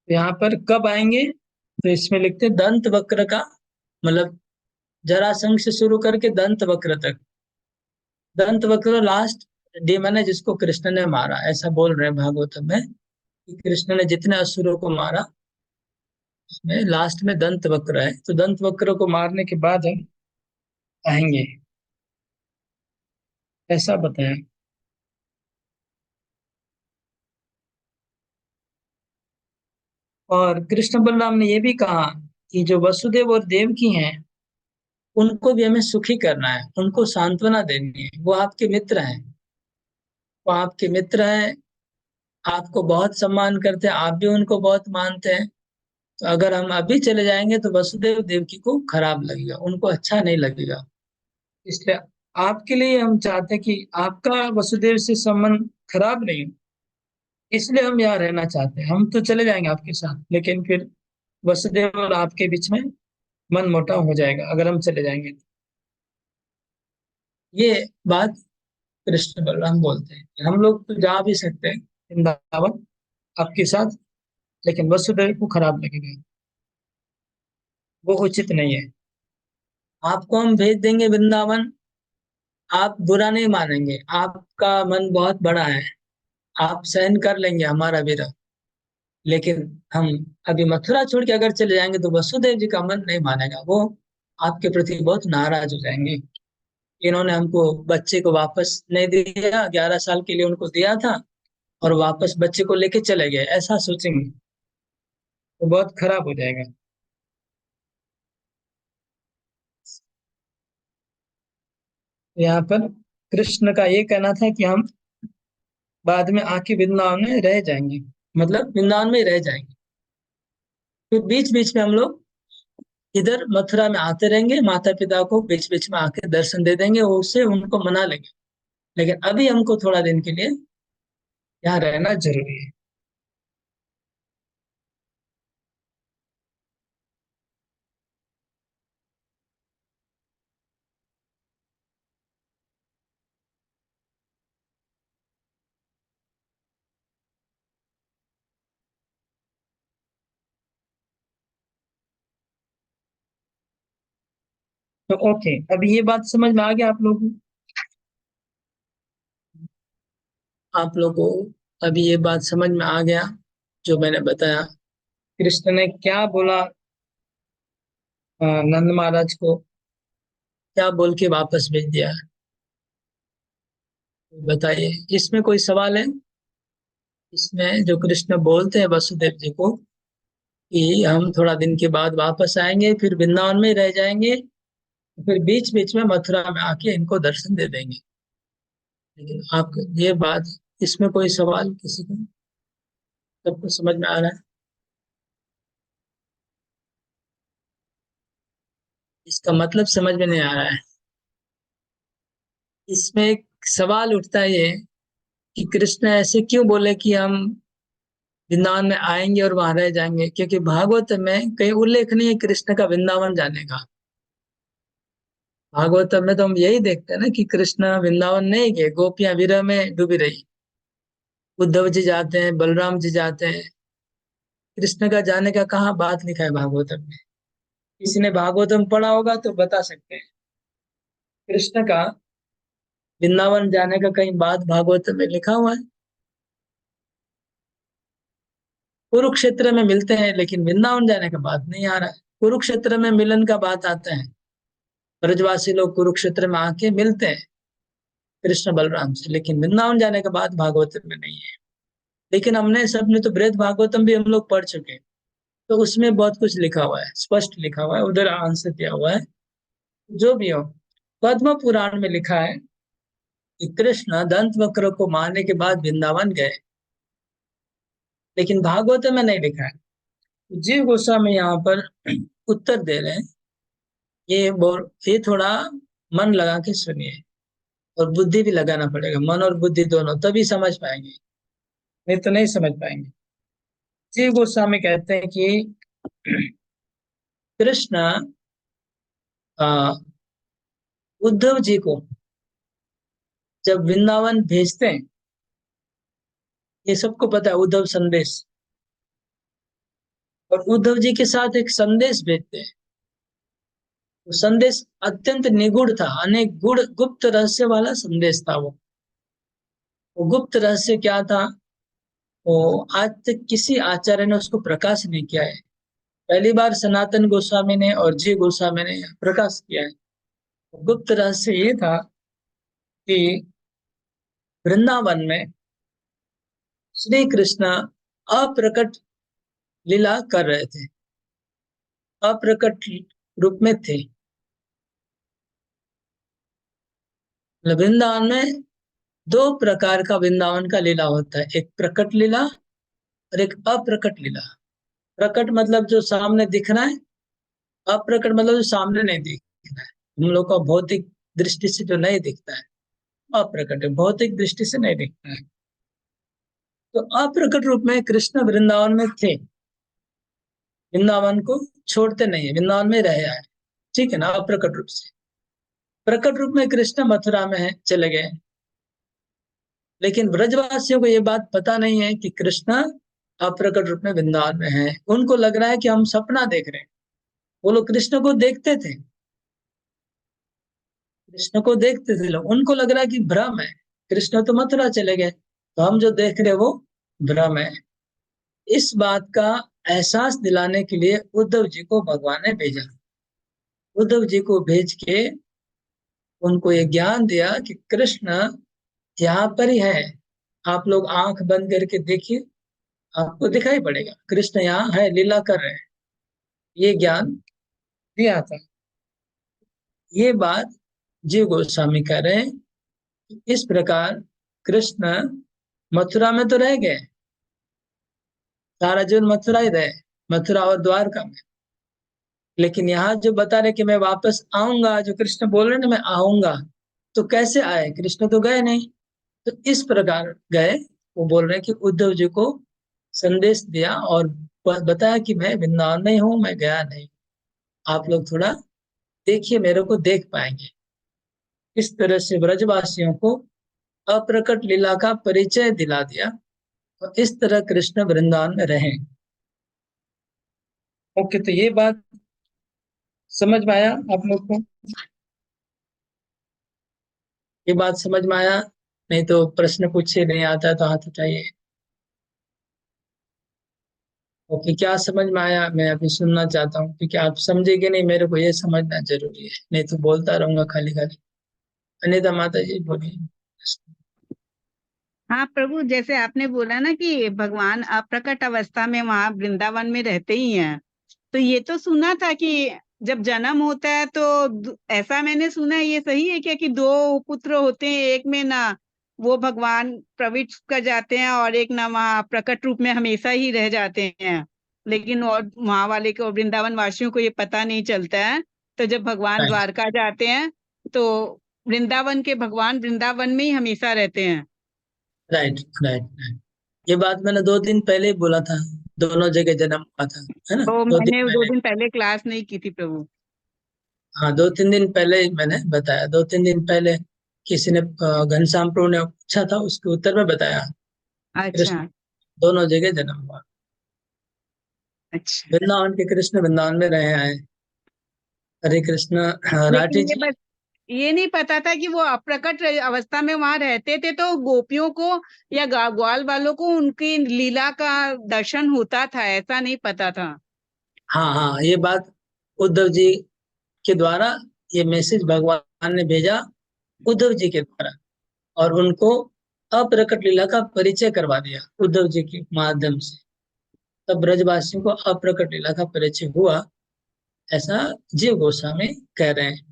तो यहाँ पर कब आएंगे, तो इसमें लिखते हैं दंत वक्र का, मतलब जरासंध से शुरू करके दंत वक्र तक। दंत वक्र लास्ट डीमन है जिसको कृष्ण ने मारा, ऐसा बोल रहे हैं भागवतम में, कि कृष्ण ने जितने असुरों को मारा उसमें लास्ट में दंत वक्र है, तो दंत वक्र को मारने के बाद हम आएंगे, ऐसा बताया। और कृष्ण बलराम ने यह भी कहा कि जो वसुदेव और देवकी हैं उनको भी हमें सुखी करना है, उनको सांत्वना देनी है, वो आपके मित्र हैं, वो आपके मित्र हैं, आपको बहुत सम्मान करते हैं, आप भी उनको बहुत मानते हैं। तो अगर हम अभी चले जाएंगे तो वसुदेव देवकी को खराब लगेगा, उनको अच्छा नहीं लगेगा। इसलिए आपके लिए हम चाहते हैं कि आपका वसुदेव से संबंध खराब नहीं हो, इसलिए हम यहाँ रहना चाहते हैं। हम तो चले जाएंगे आपके साथ, लेकिन फिर वसुदेव और आपके बीच में मन मुटाव हो जाएगा अगर हम चले जाएंगे तो। ये बात कृष्ण बलराम बोलते हैं कि हम लोग तो जा भी सकते हैं वृंदावन आपके साथ, लेकिन वसुदेव को खराब लगेगा, वो उचित नहीं है। आपको हम भेज देंगे वृंदावन, आप बुरा नहीं मानेंगे, आपका मन बहुत बड़ा है, आप सहन कर लेंगे हमारा विरह, लेकिन हम अभी मथुरा छोड़ के अगर चले जाएंगे तो वसुदेव जी का मन नहीं मानेगा, वो आपके प्रति बहुत नाराज हो जाएंगे। इन्होंने हमको बच्चे को वापस नहीं दिया, 11 साल के लिए उनको दिया था और वापस बच्चे को लेके चले गए, ऐसा सोचेंगे तो बहुत खराब हो जाएगा। यहाँ पर कृष्ण का ये कहना था कि हम बाद में आके वृंदावन में रह जाएंगे, मतलब वृंदावन में ही रह जाएंगे, फिर बीच बीच में हम लोग इधर मथुरा में आते रहेंगे, माता पिता को बीच बीच में आके दर्शन दे देंगे, उससे उनको मना लेंगे। लेकिन अभी हमको थोड़ा दिन के लिए यहाँ रहना जरूरी है। तो ओके, अभी ये बात समझ में आ गया आप लोगों को? आप लोगों को अभी ये बात समझ में आ गया जो मैंने बताया? कृष्ण ने क्या बोला नंद महाराज को, क्या बोल के वापस भेज दिया? बताइए, इसमें कोई सवाल है? इसमें जो कृष्ण बोलते हैं वसुदेव जी को कि हम थोड़ा दिन के बाद वापस आएंगे, फिर वृंदावन में रह जाएंगे, फिर बीच बीच में मथुरा में आके इनको दर्शन दे देंगे। लेकिन आप ये बात, इसमें कोई सवाल किसी को? सबको समझ में आ रहा है? इसका मतलब समझ में नहीं आ रहा है? इसमें एक सवाल उठता है ये कि कृष्ण ऐसे क्यों बोले कि हम वृंदावन में आएंगे और वहां रह जाएंगे, क्योंकि भागवत में कहीं उल्लेख नहीं है कृष्ण का वृंदावन जाने का। भागवत में तो हम यही देखते हैं ना कि कृष्ण वृंदावन नहीं गए, गोपियां विरह में डूबी रही। उद्धव जी जाते हैं, बलराम जी जाते हैं, कृष्ण का जाने का कहाँ बात लिखा है भागवतम में? किसी ने भागवतम पढ़ा होगा तो बता सकते हैं, कृष्ण का वृंदावन जाने का कहीं बात भागवत में लिखा हुआ है? कुरुक्षेत्र में मिलते हैं लेकिन वृंदावन जाने का बात नहीं आ रहा है। कुरुक्षेत्र में मिलन का बात आता है, ब्रजवासी लोग कुरुक्षेत्र में आके मिलते हैं कृष्ण बलराम से, लेकिन वृंदावन जाने का बात भागवत में नहीं है। लेकिन हमने सबने तो बृहद भागवतम भी हम लोग पढ़ चुके हैं, तो उसमें बहुत कुछ लिखा हुआ है, स्पष्ट लिखा हुआ है, उधर आंसर दिया हुआ है। जो भी हो, पद्म पुराण में लिखा है कि कृष्ण दंत वक्र को मारने के बाद वृंदावन गए, लेकिन भागवत में नहीं लिखा है। जीव गोस्वामी यहाँ पर उत्तर दे रहे हैं। ये थोड़ा मन लगा के सुनिए, और बुद्धि भी लगाना पड़ेगा, मन और बुद्धि दोनों, तभी समझ पाएंगे, नहीं तो नहीं समझ पाएंगे। जीव गोस्वामी कहते हैं कि कृष्ण आ, उद्धव जी को जब वृंदावन भेजते हैं, ये सबको पता है, उद्धव संदेश, और उद्धव जी के साथ एक संदेश भेजते हैं। वो संदेश अत्यंत निगूढ़ था, अनेक गुड़ गुप्त रहस्य वाला संदेश था वो गुप्त रहस्य क्या था, वो आज तक किसी आचार्य ने उसको प्रकाश नहीं किया है। पहली बार सनातन गोस्वामी ने और जी गोस्वामी ने प्रकाश किया है। गुप्त रहस्य ये था कि वृंदावन में श्री कृष्ण अप्रकट लीला कर रहे थे, अप्रकट रूप में थे। वृंदावन में दो प्रकार का वृंदावन का लीला होता है, एक प्रकट लीला और एक अप्रकट लीला। प्रकट मतलब जो सामने दिख रहा है, अप्रकट मतलब जो सामने नहीं दिख रहा है, हम लोग का भौतिक दृष्टि से जो नहीं दिखता है, अप्रकट है, भौतिक दृष्टि से नहीं दिखता है। तो अप्रकट रूप में कृष्ण वृंदावन में थे, वृंदावन को छोड़ते नहीं है, वृंदावन में रहे आए, ठीक है ना, अप्रकट रूप से। प्रकट रूप में कृष्ण मथुरा में है, चले गए। लेकिन ब्रजवासियों को ये बात पता नहीं है कि कृष्ण अप्रकट रूप में वृंदावन में है। उनको लग रहा है कि हम सपना देख रहे हैं। वो लोग कृष्ण को देखते थे, कृष्ण को देखते थे लोग, उनको लग रहा है कि भ्रम है, कृष्ण तो मथुरा चले गए, तो हम जो देख रहे वो भ्रम है। इस बात का एहसास दिलाने के लिए उद्धव जी को भगवान ने भेजा। उद्धव जी को भेज के उनको ये ज्ञान दिया कि कृष्ण यहाँ पर ही है, आप लोग आंख बंद करके देखिए, आपको दिखाई पड़ेगा कृष्ण यहाँ है, लीला कर रहे हैं। ये ज्ञान दिया था। ये बात जीव गोस्वामी कह रहे हैं कि इस प्रकार कृष्ण मथुरा में तो रह गए, सारा जीवन मथुरा ही रहे, मथुरा और द्वारका में, लेकिन यहाँ जो बता रहे कि मैं वापस आऊंगा, जो कृष्ण बोल रहे ना मैं आऊंगा, तो कैसे आए? कृष्ण तो गए नहीं। तो इस प्रकार गए, वो बोल रहे हैं कि उद्धव जी को संदेश दिया और बताया कि मैं वृंदावन में हूँ, मैं गया नहीं। आप लोग थोड़ा देखिए, मेरे को देख पाएंगे। इस तरह से ब्रजवासियों को अप्रकट लीला का परिचय दिला दिया और इस तरह कृष्ण वृंदावन में रहे। ओके, तो ये बात समझ में आया आप लोग को? ये बात समझ में आया? नहीं तो प्रश्न पूछे, नहीं आता तो हाथ उठाइए। ओके, क्या समझ में आया मैं अभी सुनना चाहता हूँ, क्योंकि आप समझेंगे नहीं, मेरे को ये समझना जरूरी है, नहीं तो बोलता रहूंगा खाली खाली। अनिता माता जी बोलिए। हाँ प्रभु, जैसे आपने बोला ना कि भगवान अप्रकट अवस्था में वहां वृंदावन में रहते ही हैं, तो ये तो सुना था कि जब जन्म होता है तो ऐसा मैंने सुना है, ये सही है क्या कि दो पुत्र होते हैं, एक में ना वो भगवान प्रविष्ट कर जाते हैं और एक ना वहाँ प्रकट रूप में हमेशा ही रह जाते हैं, लेकिन और वहां वाले को, वृंदावन वासियों को ये पता नहीं चलता है। तो जब भगवान राइट द्वारका जाते हैं तो वृंदावन के भगवान वृंदावन में ही हमेशा रहते हैं। Right right. ये बात मैंने 2 दिन पहले ही बोला था, दोनों जगह जन्म हुआ था, है ना? तो दो दिन मैंने दो पहले। दिन पहले क्लास नहीं की थी प्रभु। हाँ, 2-3 दिन पहले ही मैंने बताया। 2-3 दिन पहले किसी ने घनश्याम प्रभु ने पूछा था, उसके उत्तर में बताया अच्छा। कृष्ण दोनों जगह जन्म हुआ। अच्छा, वृंदावन के कृष्ण वृंदावन में रहे आए। हरे कृष्ण। राठी लेकिन ये जी। बस ये नहीं पता था कि वो अप्रकट अवस्था में वहां रहते थे तो गोपियों को या ग्वाल वालों को उनकी लीला का दर्शन होता था, ऐसा नहीं पता था। हाँ हाँ, ये बात उद्धव जी के द्वारा, ये मैसेज भगवान ने भेजा उद्धव जी के द्वारा, और उनको अप्रकट लीला का परिचय करवा दिया उद्धव जी के माध्यम से। तब ब्रजवासियों को अप्रकट लीला का परिचय हुआ, ऐसा जीव गोस्वामी कह रहे हैं।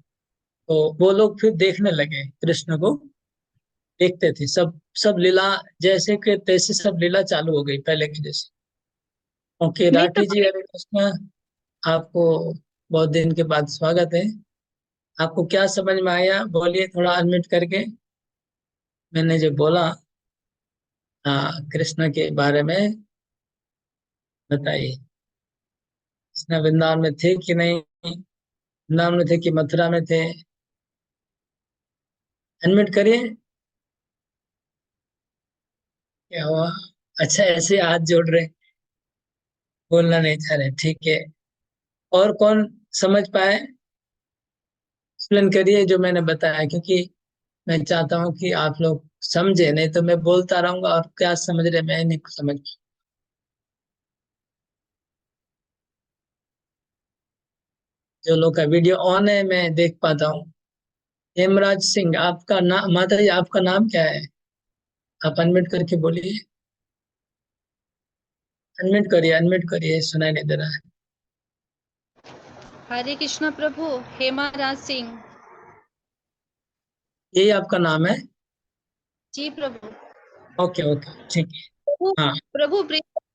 तो वो लोग फिर देखने लगे कृष्ण को, देखते थे सब सब लीला, जैसे कि तैसे सब लीला चालू हो गई पहले की जैसे। ओके नहीं तो राठी जी, हरे कृष्ण। आपको बहुत दिन के बाद स्वागत है। आपको क्या समझ में आया, बोलिए थोड़ा अनम्यूट करके। मैंने जो बोला, कृष्ण के बारे में बताइए। कृष्ण वृंदावन में थे कि नहीं, वृंदावन में थे कि मथुरा में थे? अनम्यूट करिए। क्या हुआ? अच्छा, ऐसे हाथ जोड़ रहे, बोलना नहीं चाह रहे, ठीक है। और कौन समझ पाए? एक्सप्लेन करिए जो मैंने बताया, क्योंकि मैं चाहता हूँ कि आप लोग समझे, नहीं तो मैं बोलता रहूंगा और क्या समझ रहे मैं नहीं समझ। जो लोग का वीडियो ऑन है मैं देख पाता हूँ। हेमराज सिंह, आपका नाम, माता जी आपका नाम क्या है? आप अनम्यूट करके बोलिए। अनम्यूट करिए, सुनाई नहीं दे रहा है। हरे कृष्ण प्रभु, हेमाराज सिंह। यही आपका नाम है? जी प्रभु। ओके ओके, ठीक है। प्रभु, हाँ। प्रभु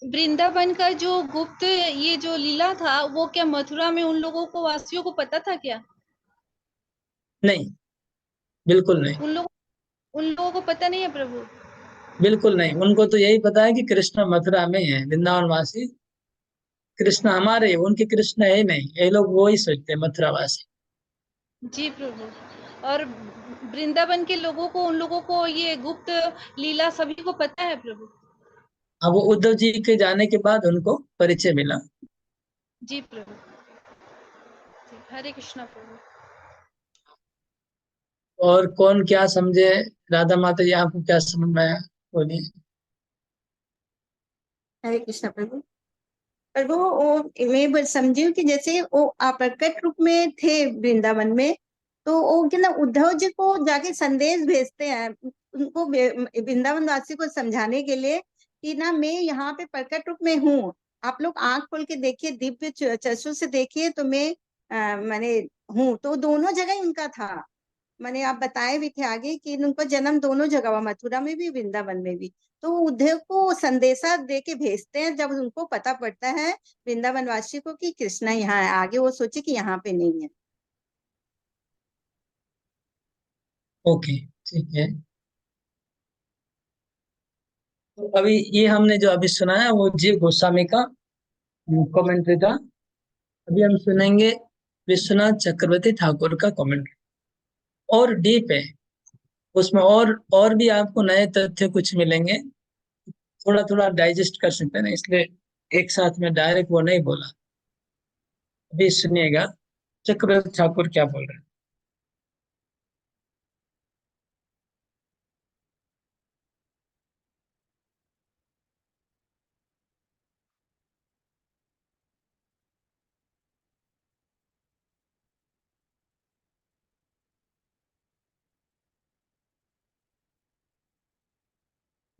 वृंदावन का जो गुप्त ये जो लीला था वो क्या मथुरा में उन लोगों को, वासियों को पता था क्या? नहीं, बिल्कुल नहीं। उन लोगों को पता नहीं है प्रभु। बिल्कुल नहीं, उनको तो यही पता है कि कृष्ण मथुरा में है, वृंदावन वासी कृष्ण हमारे हैं, उनके कृष्ण है ही नहीं, ये लोग वो ही सोचते हैं मथुरा वासी। जी प्रभु। और वृंदावन के लोगों को, उन लोगों को ये गुप्त लीला सभी को पता है प्रभु। अब वो उद्धव जी के जाने के बाद उनको परिचय मिला। जी प्रभु। हरे कृष्णा प्रभु। और कौन क्या समझे? राधा माता जी आपको क्या समझ में आया, बोलिए। हरे कृष्ण प्रभु। प्रभु वो मैं समझी हूँ कि जैसे वो अप्रकट रूप में थे वृंदावन में, तो वो क्या ना उद्धव जी को जाके संदेश भेजते हैं उनको वृंदावन वासी को समझाने के लिए कि ना मैं यहाँ पे प्रकट रूप में हूँ, आप लोग आंख खोल के देखिए, दिव्य चक्षु से देखिए, तो मैं मैंने हूँ। तो दोनों जगह ही उनका था, मैंने आप बताए भी थे आगे कि उनका जन्म दोनों जगह हुआ, मथुरा में भी वृंदावन में भी। तो वो उद्धव को संदेशा दे के भेजते हैं जब उनको पता पड़ता है वृंदावन वासी को कि कृष्णा यहाँ है। आगे वो सोचे कि यहाँ पे नहीं है। ओके, ठीक है। तो अभी ये हमने जो अभी सुना है वो जीव गोस्वामी का कमेंट्री था। अभी हम सुनेंगे विश्वनाथ चक्रवर्ती ठाकुर का कमेंट्री, और डीप है उसमें, और भी आपको नए तथ्य कुछ मिलेंगे। थोड़ा थोड़ा डाइजेस्ट कर सकते हैं ना, इसलिए एक साथ में डायरेक्ट वो नहीं बोला। अभी सुनिएगा चक्रवर्ती ठाकुर क्या बोल रहे हैं।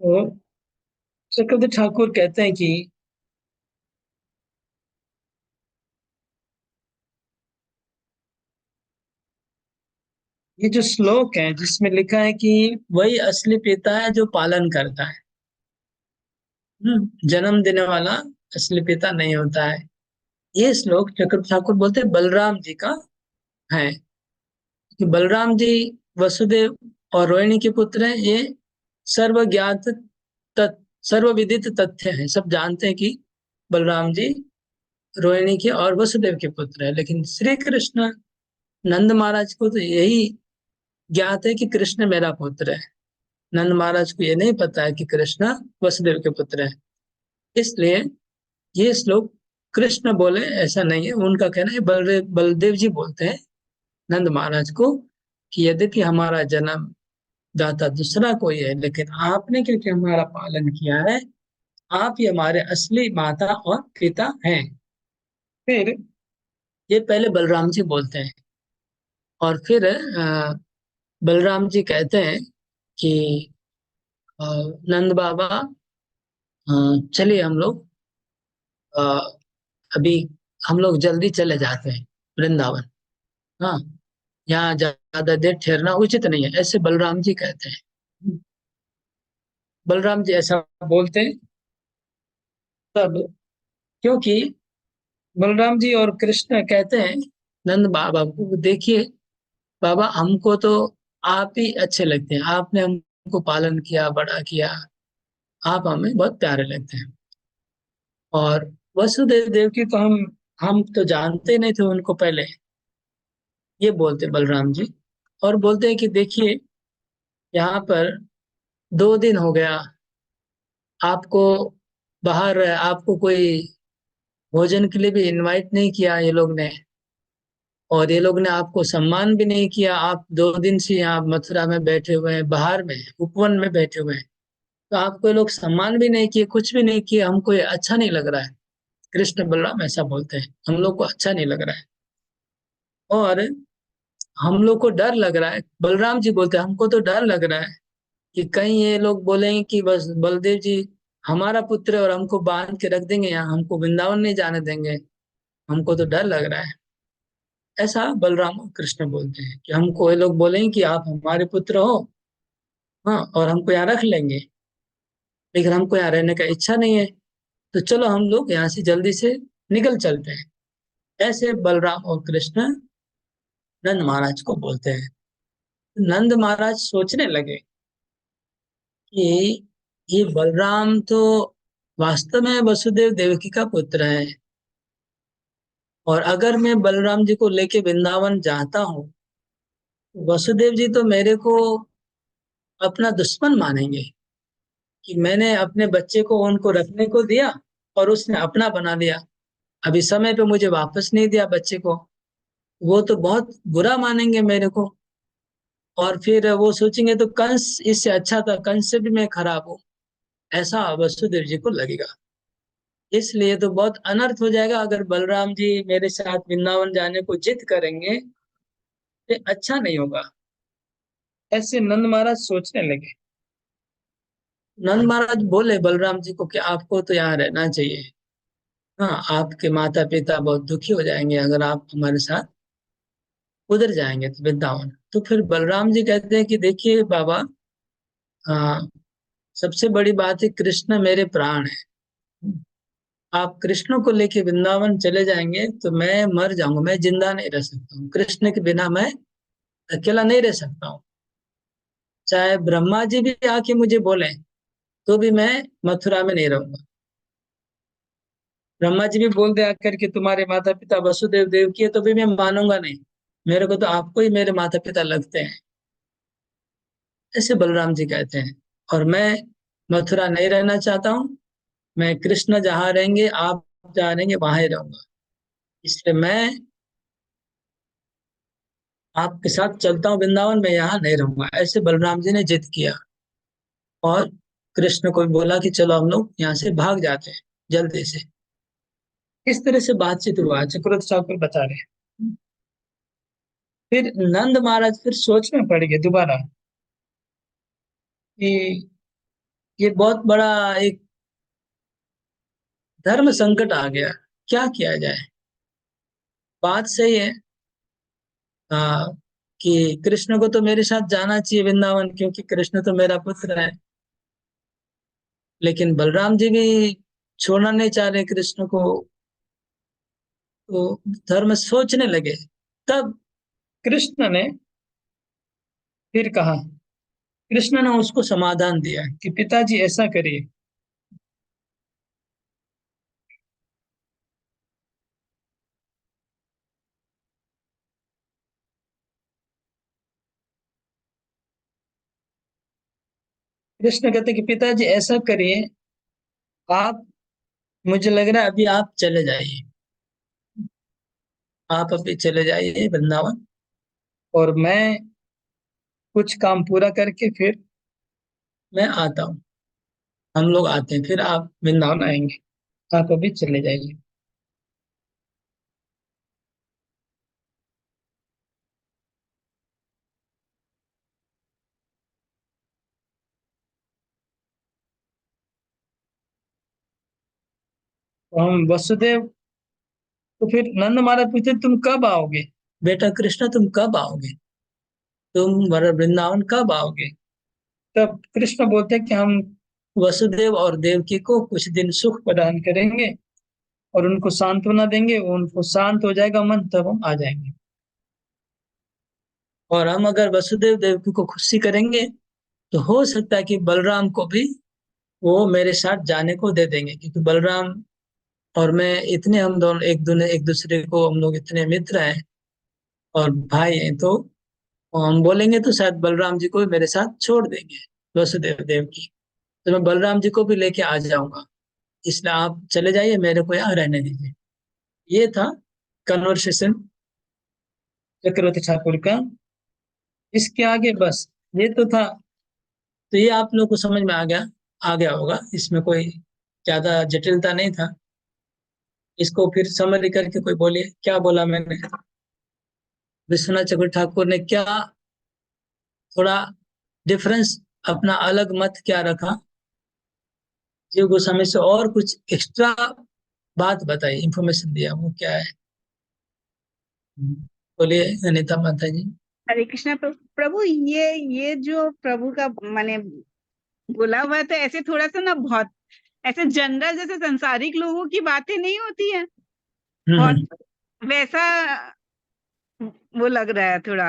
तो चक्रवर्ती ठाकुर कहते हैं कि ये जो श्लोक है जिसमें लिखा है कि वही असली पिता है जो पालन करता है, जन्म देने वाला असली पिता नहीं होता है। ये श्लोक चक्रवर्ती ठाकुर बोलते हैं बलराम जी का है, कि बलराम जी वसुदेव और रोहिणी के पुत्र हैं। ये सर्वज्ञात सर्वविदित तथ्य है, सब जानते हैं कि बलराम जी रोहिणी के और वसुदेव के पुत्र है। लेकिन श्री कृष्ण नंद महाराज को तो यही ज्ञात है कि कृष्ण मेरा पुत्र है। नंद महाराज को ये नहीं पता है कि कृष्ण वसुदेव के पुत्र है। इसलिए ये श्लोक कृष्ण बोले ऐसा नहीं है, उनका कहना है बलदेव जी बोलते हैं नंद महाराज को कि यद्यपि हमारा जन्म दाता दूसरा कोई है, लेकिन आपने क्योंकि हमारा पालन किया है, आप ही हमारे असली माता और पिता हैं। फिर ये पहले बलराम जी बोलते हैं, और फिर बलराम जी कहते हैं कि अ, नंद बाबा, चलिए हम लोग अ, अभी हम लोग जल्दी चले जाते हैं वृंदावन। हाँ, यहाँ ज्यादा देर ठहरना उचित नहीं है, ऐसे बलराम जी कहते हैं। बलराम जी ऐसा बोलते हैं तब, क्योंकि बलराम जी और कृष्ण कहते हैं नंद बाबा को, देखिए बाबा हमको तो आप ही अच्छे लगते हैं, आपने हमको पालन किया, बड़ा किया, आप हमें बहुत प्यारे लगते हैं। और वसुदेव देव की तो हम तो जानते नहीं थे उनको पहले, ये बोलते बलराम जी। और बोलते हैं कि देखिए यहाँ पर 2 दिन हो गया आपको बाहर, आपको कोई भोजन के लिए भी इनवाइट नहीं किया ये लोग ने, और ये लोग ने आपको सम्मान भी नहीं किया। आप 2 दिन से यहाँ मथुरा में बैठे हुए हैं, बाहर में उपवन में बैठे हुए हैं, तो आपको ये लोग सम्मान भी नहीं किए, कुछ भी नहीं किए, हमको ये अच्छा नहीं लग रहा है। कृष्ण बलराम ऐसा बोलते हैं, हम लोग को अच्छा नहीं लग रहा है, और हम लोग को डर लग रहा है। बलराम जी बोलते हैं हमको तो डर लग रहा है कि कहीं ये लोग बोलेंगे कि बस बलदेव जी हमारा पुत्र है और हमको बांध के रख देंगे यहाँ, हमको वृंदावन नहीं जाने देंगे, हमको तो डर लग रहा है। ऐसा बलराम और कृष्ण बोलते हैं कि हमको ये लोग बोलेंगे कि आप हमारे पुत्र हो, हाँ, और हमको यहाँ रख लेंगे, लेकिन हमको यहाँ रहने का इच्छा नहीं है, तो चलो हम लोग यहाँ से जल्दी से निकल चलते हैं। ऐसे बलराम और कृष्ण नंद महाराज को बोलते हैं। नंद महाराज सोचने लगे कि ये बलराम तो वास्तव में वसुदेव देवकी का पुत्र है, और अगर मैं बलराम जी को लेके वृंदावन जाता हूँ, वसुदेव जी तो मेरे को अपना दुश्मन मानेंगे कि मैंने अपने बच्चे को उनको रखने को दिया और उसने अपना बना लिया, अभी समय पे मुझे वापस नहीं दिया बच्चे को, वो तो बहुत बुरा मानेंगे मेरे को। और फिर वो सोचेंगे तो कंस इससे अच्छा था, कंस से भी मैं खराब हूँ, ऐसा वसुदेव जी को लगेगा। इसलिए तो बहुत अनर्थ हो जाएगा अगर बलराम जी मेरे साथ वृंदावन जाने को जिद करेंगे, ये अच्छा नहीं होगा। ऐसे नंद महाराज सोचने लगे। नंद महाराज बोले बलराम जी को कि आपको तो यहाँ रहना चाहिए, हाँ, आपके माता पिता बहुत दुखी हो जाएंगे अगर आप हमारे साथ उधर जाएंगे तो वृंदावन। तो फिर बलराम जी कहते हैं कि देखिए बाबा, सबसे बड़ी बात है कृष्ण मेरे प्राण है। आप कृष्ण को लेके वृंदावन चले जाएंगे तो मैं मर जाऊंगा, मैं जिंदा नहीं रह सकता हूँ। कृष्ण के बिना मैं अकेला नहीं रह सकता हूँ। चाहे ब्रह्मा जी भी आके मुझे बोले तो भी मैं मथुरा में नहीं रहूंगा। ब्रह्मा जी भी बोल दे आकर के तुम्हारे माता पिता वसुदेव देव की है, तो भी मैं मानूंगा नहीं। मेरे को तो आपको ही मेरे माता पिता लगते हैं, ऐसे बलराम जी कहते हैं। और मैं मथुरा नहीं रहना चाहता हूँ। मैं कृष्ण जहाँ रहेंगे, आप जहाँ रहेंगे, वहां ही रहूंगा। इसलिए मैं आपके साथ चलता हूँ वृंदावन, में यहाँ नहीं रहूंगा। ऐसे बलराम जी ने जिद किया और कृष्ण को भी बोला कि चलो हम लोग यहाँ से भाग जाते हैं जल्दी से। इस तरह से बातचीत हुआ, चक्रवर्ती ठाकुर बता रहे हैं। फिर नंद महाराज फिर सोच में पड़ गए दोबारा कि ये बहुत बड़ा एक धर्म संकट आ गया, क्या किया जाए। बात सही है, आ, कि कृष्ण को तो मेरे साथ जाना चाहिए वृंदावन, क्योंकि कृष्ण तो मेरा पुत्र है। लेकिन बलराम जी भी छोड़ना नहीं चाह रहे कृष्ण को। तो धर्म सोचने लगे। तब कृष्ण ने फिर कहा, कृष्ण ने उसको समाधान दिया कि पिताजी ऐसा करिए। कृष्ण कहते कि पिताजी ऐसा करिए, आप, मुझे लग रहा है अभी आप चले जाइए। आप अभी चले जाइए वृंदावन, और मैं कुछ काम पूरा करके फिर मैं आता हूँ। हम लोग आते हैं, फिर आप वृंदावन आएंगे। आप अभी चले जाइए। तो हम वसुदेव, तो फिर नंद महाराज पूछते तुम कब आओगे बेटा कृष्ण, तुम कब आओगे, तुम वृंदावन कब आओगे। तब कृष्ण बोलते हैं कि हम वसुदेव और देवकी को कुछ दिन सुख प्रदान करेंगे और उनको सांत्वना देंगे, उनको शांत हो जाएगा मन, तब हम आ जाएंगे। और हम अगर वसुदेव देवकी को खुशी करेंगे तो हो सकता है कि बलराम को भी वो मेरे साथ जाने को दे देंगे, क्योंकि बलराम और मैं इतने, हम दोनों एक दूसरे को, हम लोग इतने मित्र हैं और भाई हैं। तो हम बोलेंगे तो शायद बलराम जी को भी मेरे साथ छोड़ देंगे वसुदेव देव की। तो मैं बलराम जी को भी लेके आ जाऊंगा, इसलिए आप चले जाइए, मेरे को यहाँ रहने दीजिए। ये था कन्वर्सेशन चक्रवर्ती ठाकुर का। इसके आगे बस ये तो था। तो ये आप लोग को समझ में आ गया होगा, इसमें कोई ज्यादा जटिलता नहीं था। इसको फिर समरी करके कोई बोलिए क्या बोला मैंने, विश्वनाथ चक्रवर्ती ठाकुर ने क्या थोड़ा डिफरेंस, अपना अलग मत क्या रखा, जीव गोस्वामी से और कुछ एक्स्ट्रा बात बताई, इंफॉर्मेशन दिया, वो क्या है। बोलिए अनिता माता जी। हरे कृष्णा प्रभु। प्रभु ये जो प्रभु का माने बोला हुआ है, तो ऐसे थोड़ा सा ना बहुत ऐसे जनरल जैसे संसारिक लोगों की बातें नहीं होती है, बहुत हम्म। वैसा वो लग रहा है थोड़ा।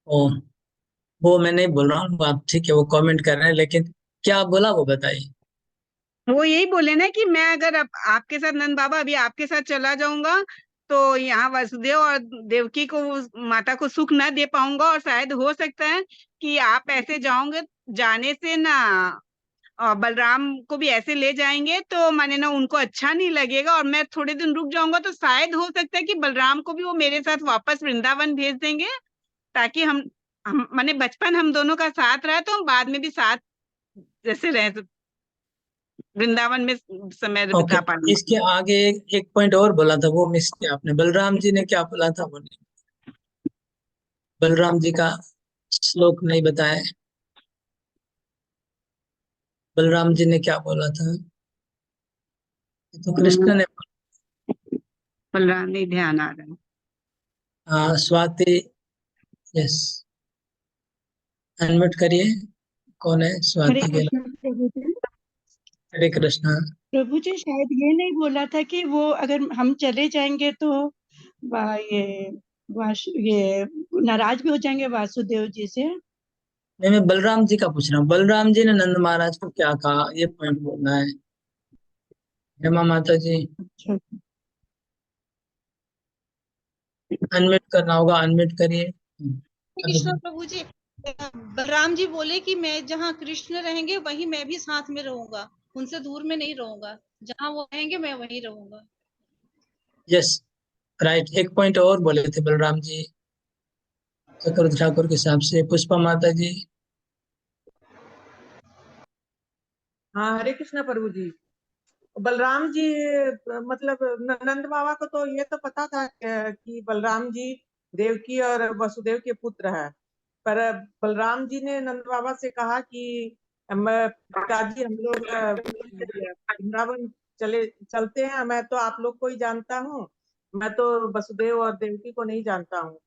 ओ, वो मैं नहीं बोल रहा हूँ, आप ठीक है वो कमेंट कर रहे हैं, लेकिन क्या बोला वो बताइए। वो यही बोले ना कि मैं अगर आपके साथ नंद बाबा अभी आपके साथ चला जाऊंगा तो यहाँ वसुदेव और देवकी को माता को सुख ना दे पाऊंगा, और शायद हो सकता है कि आप ऐसे जाओगे, जाने से ना बलराम को भी ऐसे ले जाएंगे तो माने ना उनको अच्छा नहीं लगेगा, और मैं थोड़े दिन रुक जाऊंगा तो शायद हो सकता है कि बलराम को भी वो मेरे साथ वापस वृंदावन भेज देंगे, ताकि हम माने बचपन हम दोनों का साथ रहा तो हम बाद में भी साथ जैसे रहे, तो वृंदावन में समय ओके, बिता पाएंगे। इसके आगे एक पॉइंट और बोला था, वो मिस किया आपने। बलराम जी ने क्या बोला था, वो नहीं, बलराम जी का श्लोक नहीं बताया। बलराम जी ने क्या बोला था, ये तो कृष्ण ने। बलराम नहीं ध्यान आ रहा है। स्वाति, यस, अनम्यूट करिए। कौन है हरे स्वाति के? कृष्ण प्रभु जी। हरे कृष्णा। प्रभु जी शायद ये नहीं बोला था कि वो अगर हम चले जाएंगे तो ये नाराज भी हो जाएंगे वासुदेव जी से। नहीं, मैं बलराम जी का पूछ रहा हूँ। बलराम जी ने नंद महाराज को क्या कहा, ये पॉइंट बोलना है। हेमा माता जी, अच्छा, अनम्यूट करना होगा, अनम्यूट करिए। कृष्ण प्रभु जी, बलराम जी बोले कि मैं जहाँ कृष्ण रहेंगे वहीं मैं भी साथ में रहूंगा, उनसे दूर में नहीं रहूंगा, जहाँ वो रहेंगे मैं वहीं रहूंगा। Yes, right. एक पॉइंट और बोले थे बलराम जी चक्रवर्ती ठाकुर के हिसाब से। पुष्पा माता जी। हाँ, हरे कृष्णा प्रभु जी। बलराम जी मतलब नंद बाबा को तो ये तो पता था कि बलराम जी देवकी और वसुदेव के पुत्र है, पर बलराम जी ने नंद बाबा से कहा कि पिताजी हम लोग वृंदावन चलते हैं, मैं तो आप लोग को ही जानता हूँ, मैं तो वसुदेव और देवकी को नहीं जानता हूँ,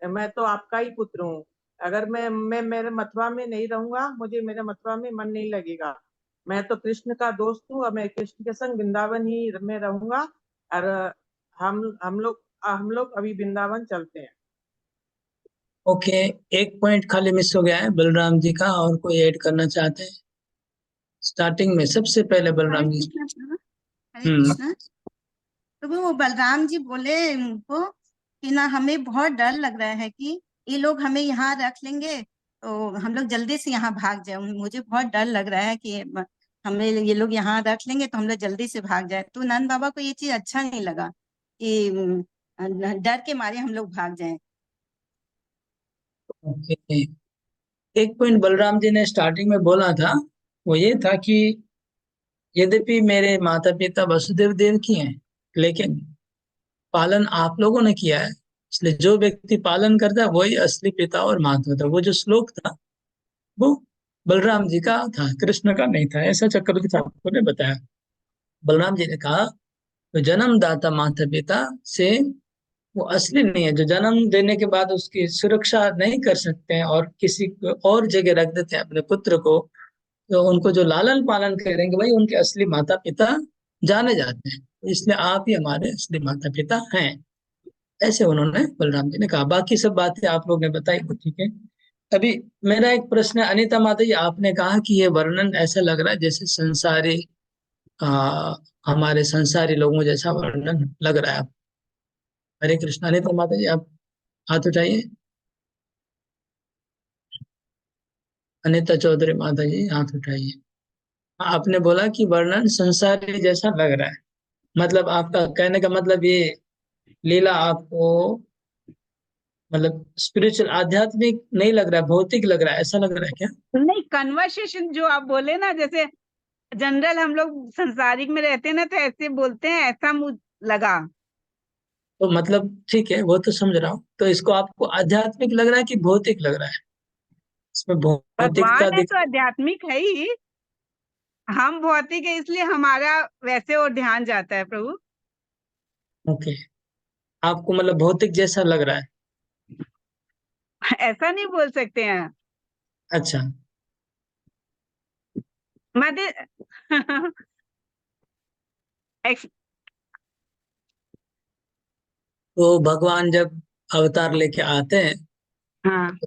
मैं तो आपका ही पुत्र हूँ। अगर मैं मेरे मथुरा में नहीं रहूंगा, मुझे मेरे मथुरा में मन नहीं लगेगा, मैं तो कृष्ण का दोस्त हूँ और मैं कृष्ण के संग वृंदावन ही में रहूंगा, और हम लोग अभी वृंदावन चलते हैं। ओके, एक पॉइंट खाली मिस हो गया है बलराम जी का, और कोई ऐड करना चाहते हैं? स्टार्टिंग में सबसे पहले हरे बलराम जी। कृष्ण प्रभु, हरे हम्म। कृष्ण प्रभु। वो बलराम जी बोले उनको कि ना हमें बहुत डर लग रहा है कि ये लोग हमें यहाँ रख लेंगे तो हम लोग जल्दी से यहाँ भाग जाए, मुझे बहुत डर लग रहा है कि हमें ये लोग यहाँ रख लेंगे तो हम लोग जल्दी से भाग जाए। तो नंद बाबा को ये चीज अच्छा नहीं लगा कि डर के मारे हम लोग भाग जाएं। ओके, एक पॉइंट बलराम जी ने स्टार्टिंग में बोला था, वो ये था कि यद्यपि मेरे माता पिता वसुदेव देवकी हैं, लेकिन पालन आप लोगों ने किया है, इसलिए जो व्यक्ति पालन करता है वही असली पिता और माता होता है। वो जो श्लोक था वो बलराम जी का था, कृष्ण का नहीं था, ऐसा चक्रवर्ती ठाकुर ने बताया। बलराम जी ने कहा तो जन्मदाता माता पिता से वो असली नहीं है, जो जन्म देने के बाद उसकी सुरक्षा नहीं कर सकते हैं और किसी को और जगह रख देते हैं अपने पुत्र को, तो उनको जो लालन पालन करेंगे वही उनके असली माता पिता जाने जाते हैं। इसलिए आप ही हमारे असली माता पिता हैं, ऐसे उन्होंने बलराम जी ने कहा। बाकी सब बातें आप लोग ने बताई वो ठीक है। अभी मेरा एक प्रश्न है, अनीता माता जी, आपने कहा कि ये वर्णन ऐसा लग रहा है जैसे संसारी, आ, हमारे संसारी लोगों जैसा वर्णन लग रहा है। हरे कृष्ण। अनीता माता जी, आप हाथ उठाइए। अनीता चौधरी माता जी, हाथ उठाइए। हाँ, आपने बोला कि वर्णन संसारी जैसा लग रहा है, मतलब आपका कहने का मतलब ये लीला आपको मतलब स्पिरिचुअल आध्यात्मिक नहीं लग रहा है, भौतिक लग रहा है, ऐसा लग रहा है क्या? नहीं, कन्वर्सेशन जो आप बोले ना, जैसे जनरल हम लोग संसारिक में रहते हैं ना तो ऐसे बोलते हैं, ऐसा मुझे लगा। तो मतलब ठीक है, वो तो समझ रहा हूँ। तो इसको आपको आध्यात्मिक लग रहा है कि भौतिक लग रहा है? इसमें भौतिकता भगवान है दिख। तो आध्यात्मिक है ही, हम भौतिक है इसलिए हमारा वैसे और ध्यान जाता है प्रभु। ओके, आपको मतलब भौतिक जैसा लग रहा है? ऐसा नहीं बोल सकते हैं। अच्छा, मध्य एक्स- तो भगवान जब अवतार लेके आते हैं हाँ,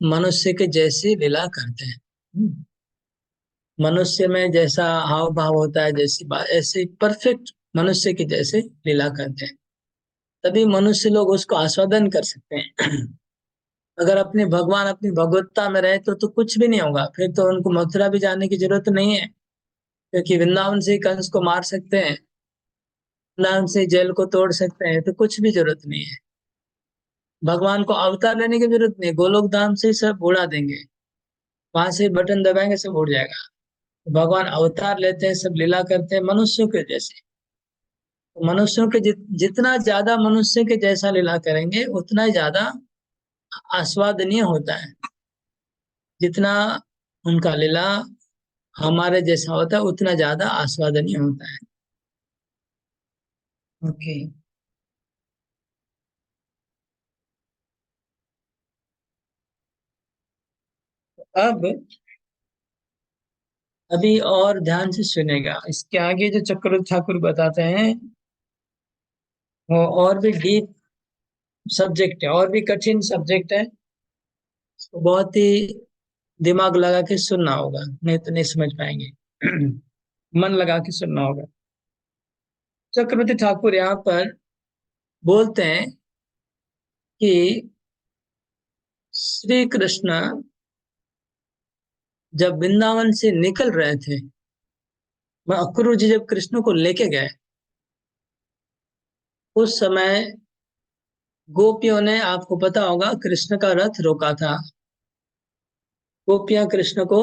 मनुष्य के जैसी लीला करते हैं। मनुष्य में जैसा हाव भाव होता है, जैसी बात, ऐसे परफेक्ट मनुष्य के जैसे लीला करते हैं, तभी मनुष्य लोग उसको आस्वादन कर सकते हैं। अगर अपने भगवान अपनी भगवत्ता में रहे तो कुछ भी नहीं होगा, फिर तो उनको मथुरा भी जाने की जरूरत नहीं है, क्योंकि वृंदावन से ही कंस को मार सकते हैं, वृंदावन से ही जेल को तोड़ सकते हैं, तो कुछ भी जरूरत नहीं है। भगवान को अवतार लेने की जरूरत नहीं है, गोलोक धाम से ही सब उड़ा देंगे, वहां से बटन दबाएंगे सब उड़ जाएगा। भगवान अवतार लेते हैं, सब लीला करते हैं मनुष्यों के जैसे। तो मनुष्यों के जितना ज्यादा मनुष्य के जैसा लीला करेंगे उतना ही ज्यादा आस्वादनीय होता है। जितना उनका लीला हमारे जैसा होता है उतना ज्यादा आस्वादनीय होता है। ओके, अब अभी और ध्यान से सुनेगा, इसके आगे जो चक्रवर्ती ठाकुर बताते हैं वो और भी डीप सब्जेक्ट है, और भी कठिन सब्जेक्ट है, तो बहुत ही दिमाग लगा के सुनना होगा, नहीं तो नहीं समझ पाएंगे। मन लगा के सुनना होगा। चक्रवर्ती ठाकुर यहाँ पर बोलते हैं कि श्री कृष्ण जब वृंदावन से निकल रहे थे, अक्रूर जी जब कृष्ण को लेके गए, उस समय गोपियों ने, आपको पता होगा, कृष्ण का रथ रोका था। गोपियां कृष्ण को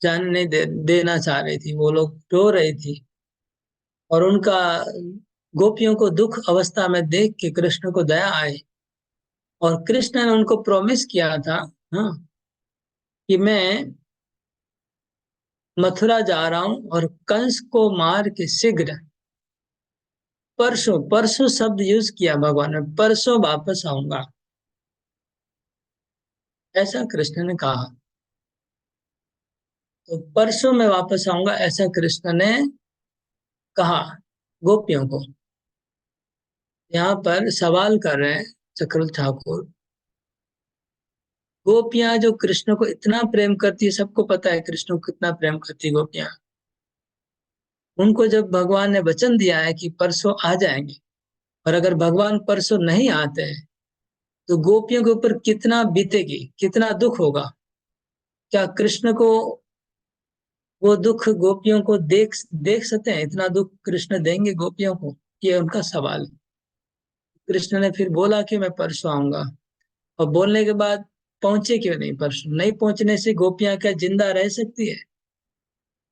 जाने नहीं देना चाह रही थी, वो लोग रो रही थी, और उनका गोपियों को दुख अवस्था में देख के कृष्ण को दया आई, और कृष्ण ने उनको प्रॉमिस किया था, हाँ, कि मैं मथुरा जा रहा हूं और कंस को मार के शीघ्र, परसों, परसों शब्द यूज किया भगवान ने, परसों वापस आऊंगा, ऐसा कृष्ण ने कहा। तो परसों मैं वापस आऊंगा, ऐसा कृष्ण ने कहा गोपियों को। यहाँ पर सवाल कर रहे हैं चक्रवर्ती ठाकुर, गोपियां जो कृष्ण को इतना प्रेम करती है, सबको पता है कृष्ण को कितना प्रेम करती है गोपियां, उनको जब भगवान ने वचन दिया है कि परसों आ जाएंगे, और अगर भगवान परसों नहीं आते हैं तो गोपियों के ऊपर कितना बीतेगी, कितना दुख होगा। क्या कृष्ण को वो दुख गोपियों को देख देख सकते हैं? इतना दुख कृष्ण देंगे गोपियों को? ये उनका सवाल है। कृष्ण ने फिर बोला कि मैं परसों आऊंगा, और बोलने के बाद पहुंचे क्यों नहीं परसों? नहीं पहुंचने से गोपियां क्या जिंदा रह सकती है?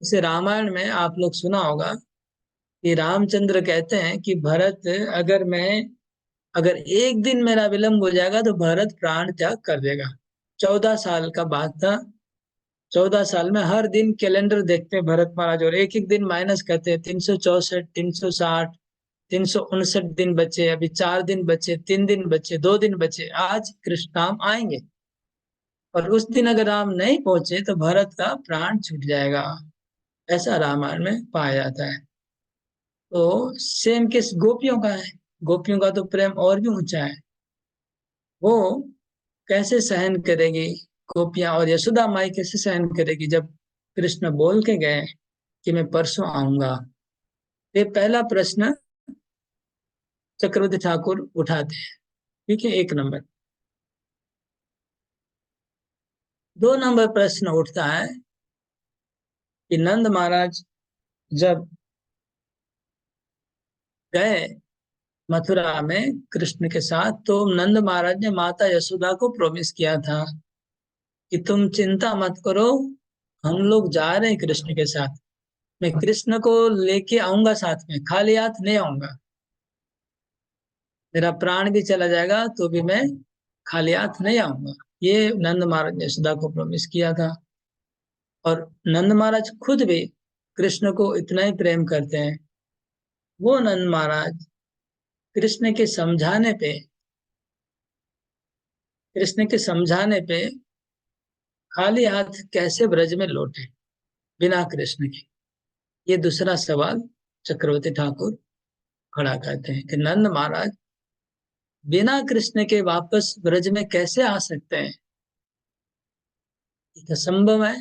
इसे रामायण में आप लोग सुना होगा कि रामचंद्र कहते हैं कि भरत, अगर एक दिन मेरा विलंब हो जाएगा तो भरत प्राण त्याग कर देगा। 14 साल का बात था। 14 साल में हर दिन कैलेंडर देखते हैं भरत महाराज, और एक एक दिन माइनस करते हैं, 364, 360, 359 दिन बचे, अभी 4 दिन बचे, 3 दिन बचे, 2 दिन बचे, आज कृष्ण राम आएंगे, और उस दिन अगर राम नहीं पहुंचे तो भरत का प्राण छूट जाएगा, ऐसा रामायण में पाया जाता है। तो सेम केस गोपियों का है। गोपियों का तो प्रेम और भी ऊंचा है। वो कैसे सहन करेगी गोपियां, और यशोदा माई कैसे सहन करेगी जब कृष्ण बोल के गए कि मैं परसों आऊंगा? ये पहला प्रश्न चक्रवर्ती ठाकुर उठाते हैं, ठीक है, 1 नंबर। 2 नंबर प्रश्न उठता है कि नंद महाराज जब गए मथुरा में कृष्ण के साथ, तो नंद महाराज ने माता यशोदा को प्रॉमिस किया था कि तुम चिंता मत करो, हम लोग जा रहे हैं कृष्ण के साथ, मैं कृष्ण को लेके आऊंगा, साथ में खाली हाथ नहीं आऊंगा, मेरा प्राण भी चला जाएगा तो भी मैं खाली हाथ नहीं आऊंगा। ये नंद महाराज ने यशोदा को प्रॉमिस किया था। और नंद महाराज खुद भी कृष्ण को इतना ही प्रेम करते हैं। वो नंद महाराज कृष्ण के समझाने पे, कृष्ण के समझाने पे खाली हाथ कैसे ब्रज में लौटे बिना कृष्ण के? ये दूसरा सवाल चक्रवर्ती ठाकुर खड़ा करते हैं कि नंद महाराज बिना कृष्ण के वापस ब्रज में कैसे आ सकते हैं? ये संभव है?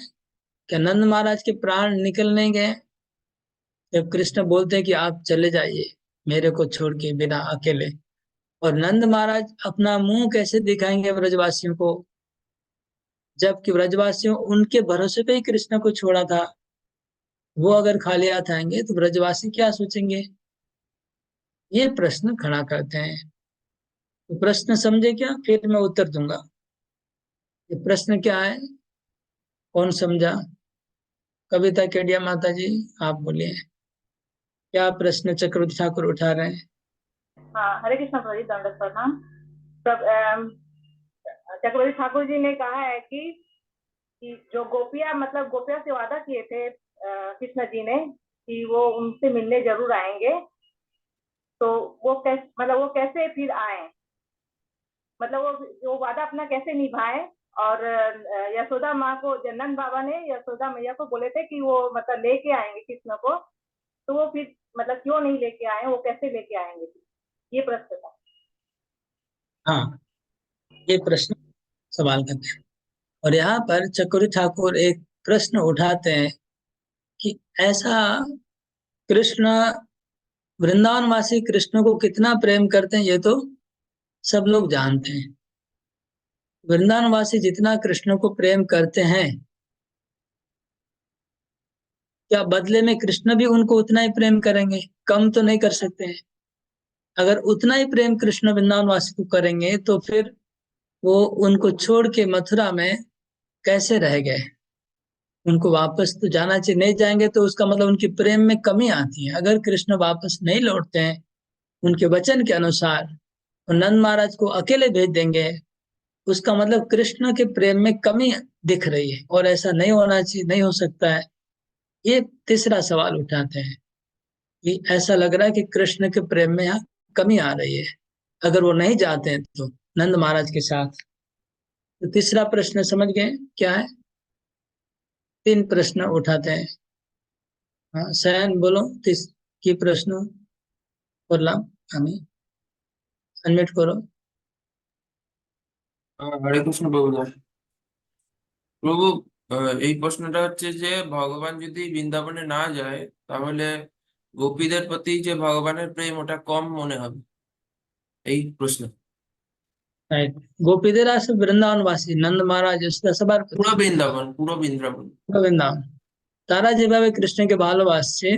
क्या नंद महाराज के प्राण निकल नहीं गए जब कृष्ण बोलते हैं कि आप चले जाइए मेरे को छोड़ के बिना अकेले? और नंद महाराज अपना मुंह कैसे दिखाएंगे ब्रजवासियों को, जबकि ब्रजवासियों उनके भरोसे पे ही कृष्ण को छोड़ा था? वो अगर खाली हाथ आएंगे तो ब्रजवासी क्या सोचेंगे? ये प्रश्न खड़ा करते हैं। तो प्रश्न समझे क्या? फिर मैं उत्तर दूंगा। ये प्रश्न क्या है, कौन समझा? कविता केडिया माता जी, आप बोलिए, क्या प्रश्न चक्रवर्ती ठाकुर उठा रहे हैं? हाँ, हरे कृष्ण प्रभु जी, दंडवत प्रणाम। चक्रवर्ती ठाकुर जी ने कहा है कि जो गोपियां, मतलब गोपियों से वादा किए थे कृष्ण जी ने कि वो उनसे मिलने जरूर आएंगे, तो वो कैसे फिर आए, मतलब वो वादा अपना कैसे निभाए, और यशोदा माँ को नंद बाबा ने यशोदा मैया को बोले थे कि वो मतलब लेके आएंगे कृष्ण को, तो वो फिर मतलब क्यों नहीं लेके आए, वो कैसे लेके आएंगे, ये प्रश्न था। हाँ, ये प्रश्न सवाल करते हैं। और यहाँ पर चक्रवर्ती ठाकुर एक प्रश्न उठाते हैं कि ऐसा कृष्ण, वृंदावनवासी कृष्ण को कितना प्रेम करते हैं ये तो सब लोग जानते हैं। वृंदावनवासी जितना कृष्ण को प्रेम करते हैं, क्या बदले में कृष्ण भी उनको उतना ही प्रेम करेंगे? कम तो नहीं कर सकते हैं। अगर उतना ही प्रेम कृष्ण वृंदावनवासी को करेंगे तो फिर वो उनको छोड़ के मथुरा में कैसे रह गए? उनको वापस तो जाना चाहिए, नहीं जाएंगे तो उसका मतलब उनकी प्रेम में कमी आती है। अगर कृष्ण वापस नहीं लौटते हैं उनके वचन के अनुसार और नंद महाराज को अकेले भेज देंगे, उसका मतलब कृष्ण के प्रेम में कमी दिख रही है और ऐसा नहीं होना चाहिए, नहीं हो सकता है। ये तीसरा सवाल उठाते हैं कि ऐसा लग रहा है कि कृष्ण के प्रेम में यहाँ कमी आ रही है अगर वो नहीं जाते हैं तो नंद महाराज के साथ। तो तीसरा प्रश्न समझ गए क्या है? 3 प्रश्न उठाते हैं। हाँ सैन बोलो, की प्रश्न করলাম আমি, अनम्यूट करो। হরে কৃষ্ণ প্রভুদাস। প্রভু, এই প্রশ্নটা হচ্ছে যে ভগবান যদি বৃন্দাবনে না যায় তাহলে গোপীদের প্রতি যে ভগবানের প্রেম ওটা কম মনে হবে, এই প্রশ্ন। राइट, गोपीधर सब वृंदावन वासी नंद महाराज সবার পুরো বৃন্দাবন, পুরো বৃন্দাবন। বৃন্দাবন তারা যেভাবে কৃষ্ণকে ভালোবাসছে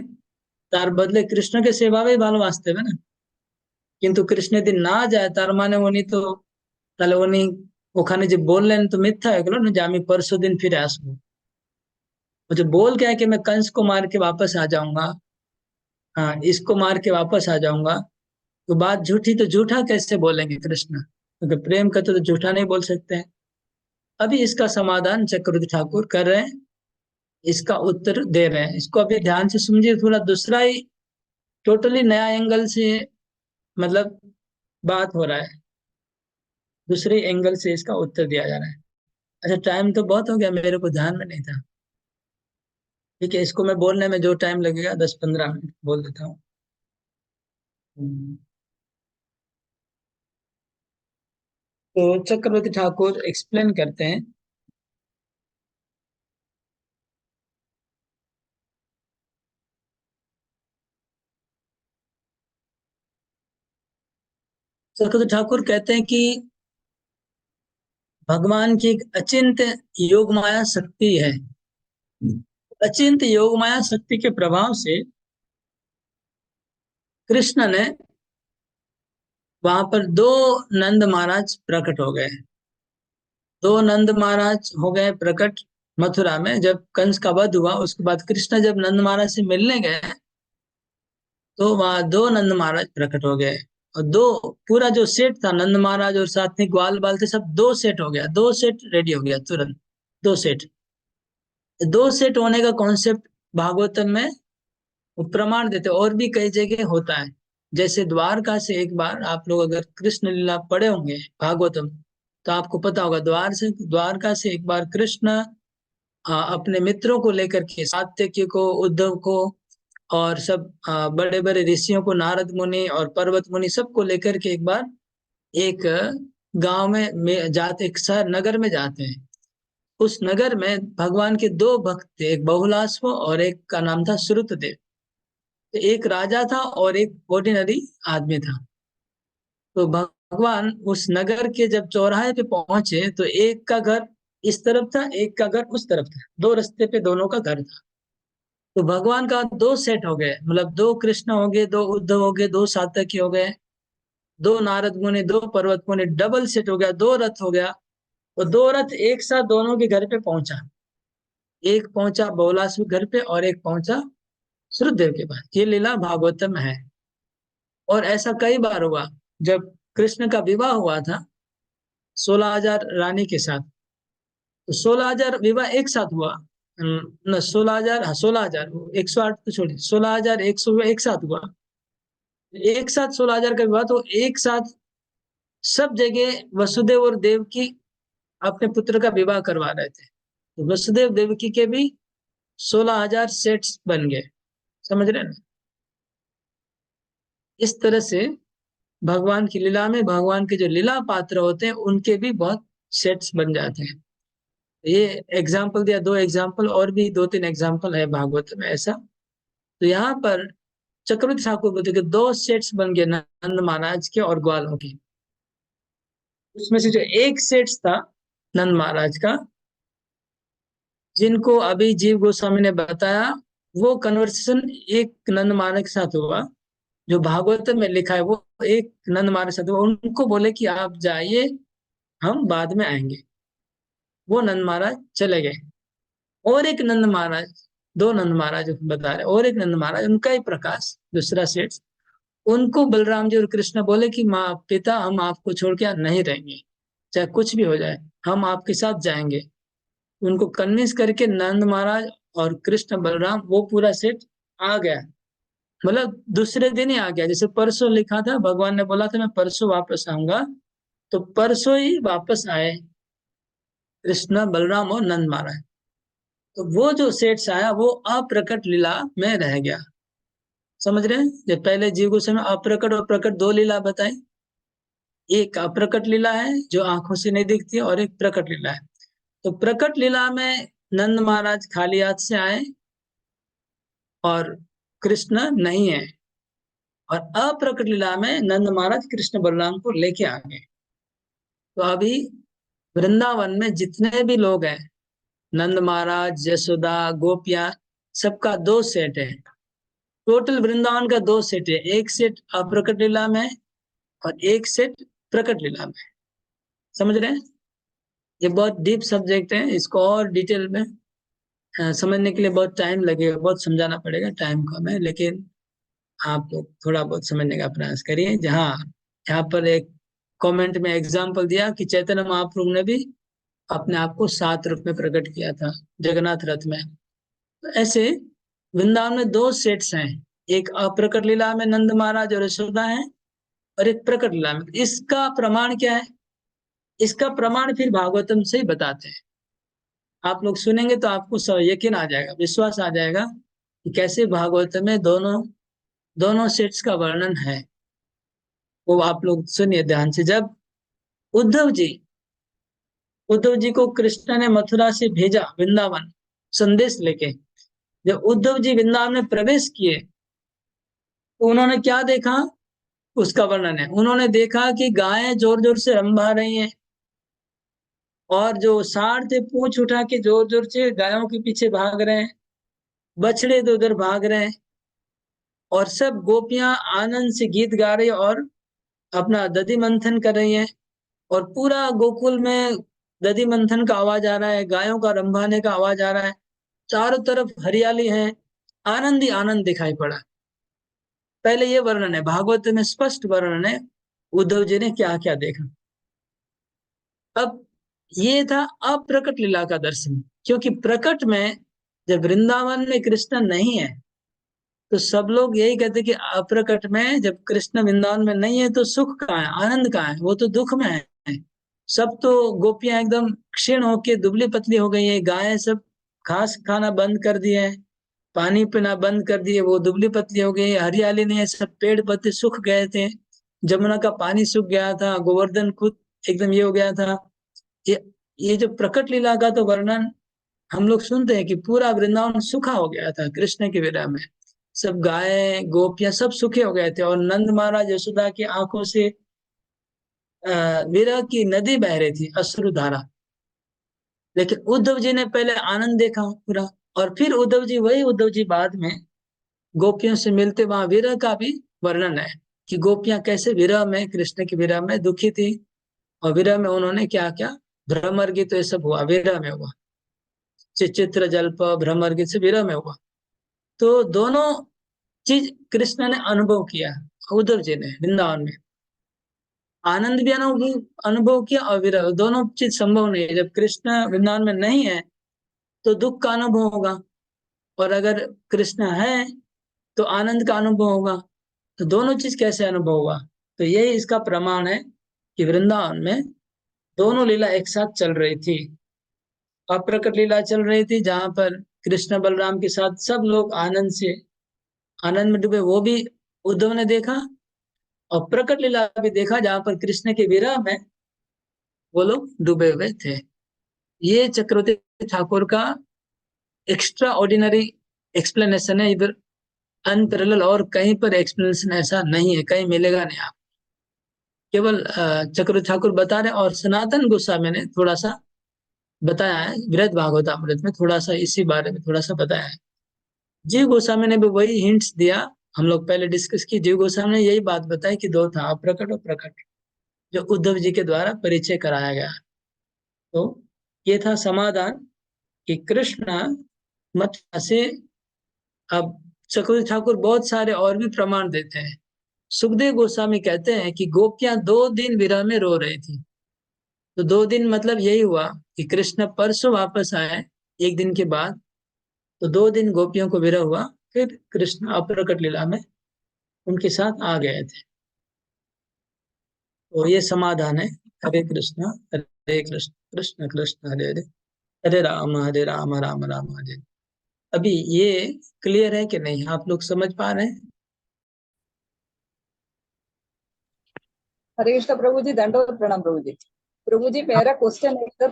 তার বদলে কৃষ্ণকে সেভাবে ভালোবাসতে হবে না। কিন্তু কৃষ্ণ যদি না যায় তার মানে উনি তো, তাহলে উনি ওখানে যে বললেন তো মিথ্যা হয়ে গেল না যে আমি परसों दिन फिर আসবো। वो जो बोल के है कि मैं कंस को मार के वापस आ जाऊंगा, हाँ इसको मार के वापस आ जाऊंगा, तो बात झूठी तो झूठा कैसे बोलेंगे कृष्ण? क्योंकि प्रेम का तो झूठा नहीं बोल सकते हैं। अभी इसका समाधान चक्रवर्ती ठाकुर कर रहे हैं, इसका उत्तर दे रहे हैं। इसको अभी ध्यान से समझिए, थोड़ा दूसरा ही टोटली नया एंगल से मतलब बात हो रहा है, दूसरे एंगल से इसका उत्तर दिया जा रहा है। अच्छा टाइम तो बहुत हो गया, मेरे को ध्यान में नहीं था। ठीक है, इसको मैं बोलने में जो टाइम लगेगा 10-15 मिनट बोल देता हूँ। तो चक्रवर्ती ठाकुर एक्सप्लेन करते हैं। चक्रवर्ती ठाकुर कहते हैं कि भगवान की एक अचिंत योग माया शक्ति है। अचिंत योग माया शक्ति के प्रभाव से कृष्ण ने वहां पर 2 नंद महाराज प्रकट हो गए। 2 नंद महाराज हो गए प्रकट मथुरा में। जब कंस का वध हुआ उसके बाद कृष्ण जब नंद महाराज से मिलने गए तो वहां 2 नंद महाराज प्रकट हो गए। और 2 पूरा जो सेट था, नंद महाराज और साथ में ग्वाल बाल थे, सब 2 सेट हो गया, 2 सेट रेडी हो गया तुरंत। 2 सेट, 2 सेट होने का कॉन्सेप्ट भागवतम में वो प्रमाण देते, और भी कई जगह होता है। जैसे द्वारका से एक बार आप लोग अगर कृष्ण लीला पढ़े होंगे भागवतम तो आपको पता होगा, द्वारका से एक बार कृष्ण अपने मित्रों को लेकर के, सात्यकी को, उद्धव को और सब बड़े बड़े ऋषियों को, नारद मुनि और पर्वत मुनि सबको लेकर के एक बार एक गांव में जाते, एक शहर नगर में जाते हैं। उस नगर में भगवान के 2 भक्त थे, एक बहुलाश्व और एक का नाम था श्रुतदेव। तो एक राजा था और एक ऑर्डिनरी आदमी था। तो भगवान उस नगर के जब चौराहे पे पहुंचे तो एक का घर इस तरफ था, एक का घर उस तरफ था, 2 रास्ते पे दोनों का घर था। तो भगवान का 2 सेट हो गए, मतलब 2 कृष्ण हो गए, 2 उद्धव हो गए, 2 सात्यकी हो गए, 2 नारद मुनि, 2 पर्वत मुनि, डबल सेट हो गया, 2 रथ हो गया। और 2 रथ एक साथ दोनों के घर पे पहुंचा। एक पहुंचा बहुलाश्व घर पे और एक पहुंचा श्रुतदेव के पास। ये लीला भागवतम में है। और ऐसा कई बार हुआ। जब कृष्ण का विवाह हुआ था 16,000 रानी के साथ, तो 16,000 विवाह एक साथ हुआ न, 16,000, हाँ 16,000, 108 तो छोड़िए, 16,100 एक साथ हुआ। एक साथ 16,000 का विवाह, तो एक साथ सब जगह वसुदेव और देव की अपने पुत्र का विवाह करवा रहे थे। तो वसुदेव देवकी के भी 16,000 सेट्स बन गए, समझ रहे हैं ना। इस तरह से भगवान की लीला में भगवान के जो लीला पात्र होते हैं उनके भी बहुत सेट्स बन जाते हैं। ये एग्जाम्पल दिया, 2 एग्जाम्पल और भी 2-3 एग्जाम्पल है भागवत में ऐसा। तो यहाँ पर चक्रवर्ती ठाकुर बोलते कि 2 सेट्स बन गए नंद महाराज के और ग्वालों के। उसमें से जो एक सेट्स था नंद महाराज का, जिनको अभी जीव गोस्वामी ने बताया, वो कन्वर्सेशन एक नंद महाराज के साथ हुआ, जो भागवत में लिखा है वो एक नंद महाराज के साथ हुआ। उनको बोले कि आप जाइए, हम बाद में आएंगे। वो नंद महाराज चले गए। और एक नंद महाराज, 2 नंद महाराज बता रहे, और एक नंद महाराज, उनका ही प्रकाश, दूसरा सेठ, उनको बलराम जी और कृष्ण बोले कि माँ पिता, हम आपको छोड़ के नहीं रहेंगे, चाहे कुछ भी हो जाए, हम आपके साथ जाएंगे। उनको कन्विंस करके नंद महाराज और कृष्ण बलराम, वो पूरा सेट आ गया। मतलब दूसरे दिन ही आ गया। जैसे परसों लिखा था, भगवान ने बोला था मैं परसों वापस आऊंगा, तो परसों ही वापस आए कृष्ण बलराम और नंद महाराज। तो वो जो सेट्स आया वो अप्रकट लीला में रह गया, समझ रहे हैं। जब पहले जीव गोस्वामी अप्रकट और प्रकट 2 लीला बताई, एक अप्रकट लीला है जो आंखों से नहीं दिखती है, और एक प्रकट लीला है। तो प्रकट लीला में नंद महाराज खाली हाथ से आए और कृष्ण नहीं है, और अप्रकट लीला में नंद महाराज कृष्ण बलराम को लेके आ गए। तो अभी वृंदावन में जितने भी लोग हैं, नंद महाराज, यशोदा, गोपियां, सबका 2 सेट है। टोटल वृंदावन का 2 सेट है, एक सेट अप्रकट लीला में और एक सेट प्रकट लीला में, समझ रहे हैं। ये बहुत डीप सब्जेक्ट है, इसको और डिटेल में समझने के लिए बहुत टाइम लगेगा, बहुत समझाना पड़ेगा, टाइम कम है, लेकिन आप लोग थोड़ा बहुत समझने का प्रयास करिए। जहाँ यहाँ पर एक कमेंट में एग्जाम्पल दिया कि चैतन्य महाप्रभु ने भी अपने आप को 7 रूप में प्रकट किया था जगन्नाथ रथ में। तो ऐसे वृंदावन में 2 सेट्स हैं, एक अप्रकट लीला में नंद महाराज और यशोदा है, और एक प्रकट लीला में। इसका प्रमाण क्या है? इसका प्रमाण फिर भागवतम से ही बताते हैं। आप लोग सुनेंगे तो आपको यकीन आ जाएगा, विश्वास आ जाएगा कि कैसे भागवतम में दोनों सेट्स का वर्णन है। वो आप लोग सुनिए ध्यान से। जब उद्धव जी को कृष्ण ने मथुरा से भेजा वृंदावन संदेश लेके, जब उद्धव जी वृंदावन में प्रवेश किए तो उन्होंने क्या देखा, उसका वर्णन है। उन्होंने देखा कि गायें जोर जोर से रंभा रही हैं, और जो सांड थे पूंछ उठा के जोर जोर से गायों के पीछे भाग रहे हैं, बछड़े इधर उधर भाग रहे हैं, और सब गोपियां आनंद से गीत गा रही और अपना दधि मंथन कर रही हैं, और पूरा गोकुल में दधि मंथन का आवाज आ रहा है, गायों का रंभाने का आवाज आ रहा है, चारों तरफ हरियाली है, आनंद ही आनंद दिखाई पड़ा। पहले ये वर्णन है, भागवत में स्पष्ट वर्णन है उद्धव जी ने क्या क्या देखा। अब ये था अप्रकट लीला का दर्शन, क्योंकि प्रकट में जब वृंदावन में कृष्ण नहीं है तो सब लोग यही कहते कि अप्रकट में जब कृष्ण वृंदावन में नहीं है तो सुख कहाँ है, आनंद कहाँ है, वो तो दुख में है। सब तो गोपियां एकदम क्षीण होके दुबली पतली हो गई है, गायें सब घास खाना बंद कर दिए है, पानी पीना बंद कर दिए, वो दुबली पतली हो गई है, हरियाली नहीं है, सब पेड़ पत्ते सूख गए थे, जमुना का पानी सूख गया था, गोवर्धन खुद एकदम ये हो गया था। ये जो प्रकट लीला का तो वर्णन हम लोग सुनते हैं कि पूरा वृंदावन सूखा हो गया था कृष्ण के विरह में, सब गाय गोपियां सब सूखे हो गए थे, और नंद महाराज यशोदा की आंखों से विरह की नदी बह रही थी, अश्रुधारा। लेकिन उद्धव जी ने पहले आनंद देखा पूरा, और फिर उद्धव जी बाद में गोपियों से मिलते, वहां विरह का भी वर्णन है कि गोपियां कैसे विरह में, कृष्ण के विरह में दुखी थी, और विरह में उन्होंने क्या क्या, भ्रमर गीत तो ये सब हुआ, विरह में हुआ, चित्र जल्प भ्रमर गीत से विरह में हुआ। तो दोनों चीज कृष्ण ने अनुभव किया, उद्धव जी ने वृंदावन में आनंद भी अनुभव किया, और विरह, दोनों चीज संभव नहीं है। जब कृष्ण वृंदावन में नहीं है तो दुख का अनुभव होगा, और अगर कृष्ण है तो आनंद का अनुभव होगा। तो दोनों चीज कैसे अनुभव हुआ? तो यही इसका प्रमाण है कि वृंदावन में दोनों लीला एक साथ चल रही थी। अप्रकट लीला चल रही थी जहां पर कृष्ण बलराम के साथ सब लोग आनंद में डूबे, वो भी उद्धव ने देखा। और प्रकट लीला भी देखा जहां पर कृष्ण के विरह में वो लोग डूबे हुए थे। ये चक्रवर्ती ठाकुर का एक्स्ट्रा ऑर्डिनरी एक्सप्लेनेशन है, इधर अनपैरेलल और कहीं पर एक्सप्लेनेशन ऐसा नहीं है, कहीं मिलेगा नहीं। आप केवल चक्रवर्ती ठाकुर बता रहे हैं, और सनातन गोस्वामी ने थोड़ा सा बताया है बृहद भागवतामृत में, थोड़ा सा इसी बारे में थोड़ा सा बताया है। जीव गोस्वामी ने भी वही हिंट्स दिया, हम लोग पहले डिस्कस की। जीव गोस्वामी ने यही बात बताई कि दो था, अप्रकट और प्रकट, जो उद्धव जी के द्वारा परिचय कराया गया। तो ये था समाधान कि कृष्ण मत से। अब चक्रवर्ती ठाकुर बहुत सारे और भी प्रमाण देते हैं। सुखदेव गोस्वामी कहते हैं कि गोपियां 2 दिन विरह में रो रही थी। तो 2 दिन मतलब यही हुआ कि कृष्ण परसों वापस आए, एक दिन के बाद। तो 2 दिन गोपियों को विरह हुआ, फिर कृष्ण अप्रकट लीला में उनके साथ आ गए थे। तो ये समाधान है। हरे कृष्ण कृष्ण कृष्ण हरे हरे, हरे राम राम राम हरे। अभी ये क्लियर है कि नहीं, आप लोग समझ पा रहे हैं? हरे कृष्ण प्रभु जी, दंडवत प्रणाम प्रभु जी। प्रभु जी, मेरा क्वेश्चन है सर,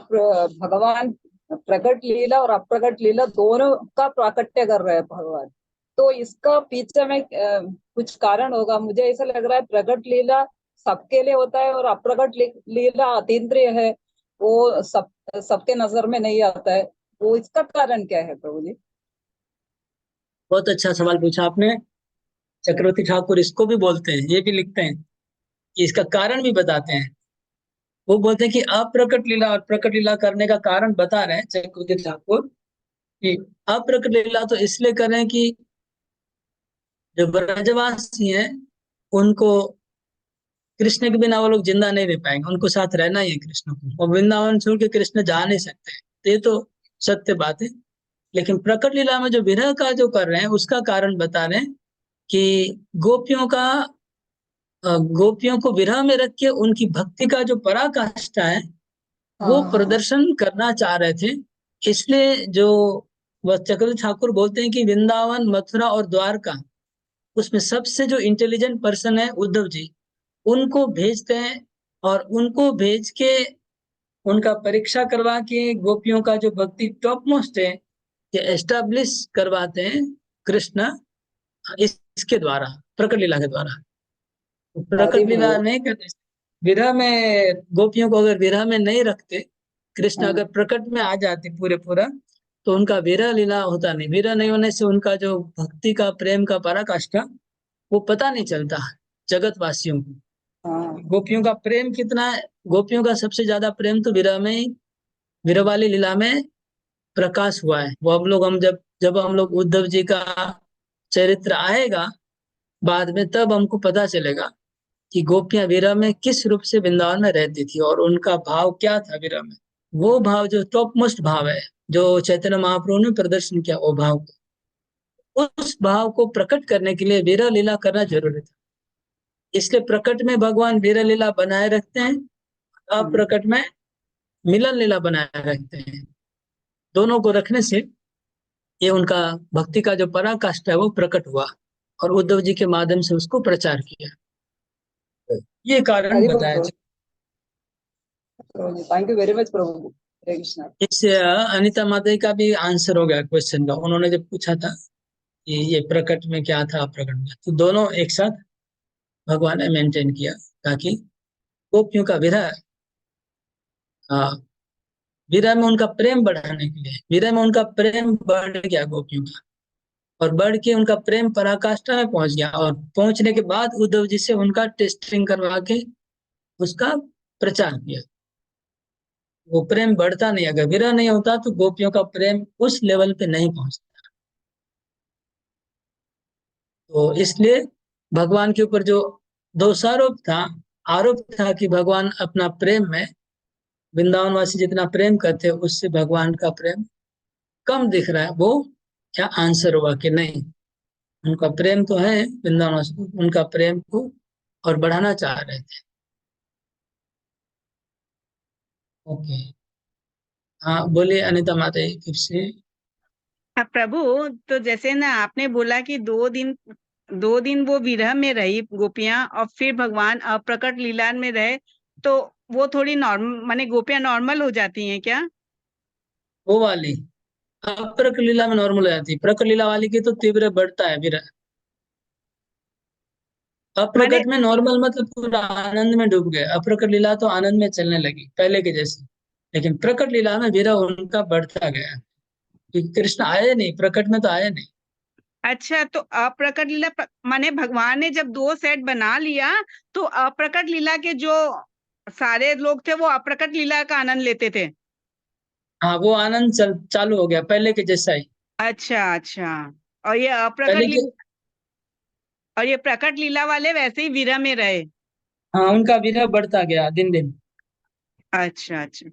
भगवान प्रकट लीला और अप्रकट लीला दोनों का प्राकट्य कर रहे हैं भगवान, तो इसका पीछे में कुछ कारण होगा। मुझे ऐसा लग रहा है प्रकट लीला सबके लिए होता है और अप्रकट लीला अतीन्द्रिय है, वो सबके नजर में नहीं आता है, वो इसका कारण क्या है प्रभु जी? बहुत अच्छा सवाल पूछा आपने। चक्रवर्ती ठाकुर इसको भी बोलते हैं, ये भी लिखते हैं कि इसका कारण भी बताते हैं। वो बोलते हैं कि अप्रकट लीला और प्रकट लीला करने का कारण बता रहे हैं चक्रवर्ती ठाकुर कि अप्रकट लीला तो इसलिए कर रहे हैं कि जो ब्रजवासी हैं उनको कृष्ण के बिना वो लोग जिंदा नहीं रह पाएंगे, उनको साथ रहना ही है कृष्ण को, और वृंदावन छोड़ के कृष्ण जा नहीं सकते। तो ये तो सत्य बात है। लेकिन प्रकट लीला में जो विरह का जो कर रहे हैं उसका कारण बता रहे हैं कि गोपियों को विरह में रख के उनकी भक्ति का जो पराकाष्ठा है वो प्रदर्शन करना चाह रहे थे। इसलिए जो वह चक्रवर्ती ठाकुर बोलते हैं कि वृंदावन, मथुरा और द्वारका, उसमें सबसे जो इंटेलिजेंट पर्सन है उद्धव जी, उनको भेजते हैं। और उनको भेज के उनका परीक्षा करवा के गोपियों का जो भक्ति टॉप मोस्ट है ये एस्टेब्लिश करवाते हैं कृष्ण इसके द्वारा, प्रकट लीला के द्वारा। तो प्रकट लीला नहीं करते, विरह में गोपियों को अगर विरह में नहीं रखते, कृष्ण अगर प्रकट में आ जाते पूरा, तो उनका विरह लीला होता नहीं। विरह नहीं होने से उनका जो भक्ति का, प्रेम का पराकाष्ठा वो पता नहीं चलता जगत वासियों को। गोपियों का प्रेम कितना है, गोपियों का सबसे ज्यादा प्रेम तो विरह में ही, विरह वाली लीला में प्रकाश हुआ है। वो हम जब जब हम लोग उद्धव जी का चरित्र आएगा बाद में, तब हमको पता चलेगा कि गोपियां विरह में किस रूप से वृंदावन में रहती थी और उनका भाव क्या था विरह में। वो भाव जो टॉप मोस्ट भाव है, जो चैतन्य महाप्रभु ने प्रदर्शन किया, वो भाव, उस भाव को प्रकट करने के लिए विरह लीला करना जरूरी था। इसलिए प्रकट में भगवान विरह लीला बनाए रखते हैं, अप्रकट में मिलन लीला बनाए रखते हैं। दोनों को रखने से ये उनका भक्ति का जो पराकाष्ठा है वो प्रकट हुआ, और उद्धव जी के माध्यम से उसको प्रचार किया। ये कारण बताया। थैंक यू वेरी मच प्रभु जी। हरे कृष्णा। इससे अनिता माता का भी आंसर हो गया क्वेश्चन का। उन्होंने जब पूछा था कि ये प्रकट में क्या था अप्रकट में, तो दोनों एक साथ भगवान ने मेंटेन किया, ताकि गोपियों का विरह, विरह में उनका प्रेम बढ़ाने के लिए, विरह में उनका प्रेम बढ़ गया गोपियों का, और बढ़ के उनका प्रेम पराकाष्ठा में पहुंच गया। और पहुंचने के बाद उद्धव जी से उनका टेस्टिंग करवा के उसका प्रचार किया। वो प्रेम बढ़ता नहीं, अगर विरह नहीं होता तो गोपियों का प्रेम उस लेवल पे नहीं पहुंचता। तो इसलिए भगवान के ऊपर जो दोषारोप था, आरोप था कि भगवान अपना प्रेम में वृंदावन वासी जितना प्रेम करते उससे भगवान का प्रेम कम दिख रहा है। वो क्या आंसर हुआ कि नहीं, उनका प्रेम तो है वृंदावन वासी को, उनका प्रेम को और बढ़ाना चाह रहे थे। ओके, हाँ बोलिए अनिता माता जी फिर से। प्रभु, तो जैसे ना आपने बोला कि 2 दिन वो विरह में रही गोपियां और फिर भगवान अप्रकट लीला में रहे, तो वो थोड़ी नॉर्मल माने गोपियां नॉर्मल हो जाती हैं क्या? वो वाली अप्रकट लीला में नॉर्मल हो जाती है, प्रकट लीला वाली की तो तीव्र बढ़ता है विरह। माने अप्रकट में नॉर्मल मतलब पूरा आनंद में डूब गए, अप्रकट लीला तो आनंद में चलने लगी पहले के जैसे। लेकिन प्रकट लीला में विरह उनका बढ़ता गया, क्योंकि कृष्ण आए नहीं, प्रकट में तो आए नहीं। अच्छा, तो अप्रकट लीला माने भगवान ने जब 2 सेट बना लिया, तो अप्रकट लीला के जो सारे लोग थे वो अप्रकट लीला का आनंद लेते थे। हाँ वो आनंद चालू हो गया पहले के जैसा ही। अच्छा अच्छा। और ये पहले अप्रकट के, लीला और ये प्रकट लीला वाले वैसे ही विरह में रहे। हाँ उनका विरह बढ़ता गया दिन दिन। अच्छा अच्छा।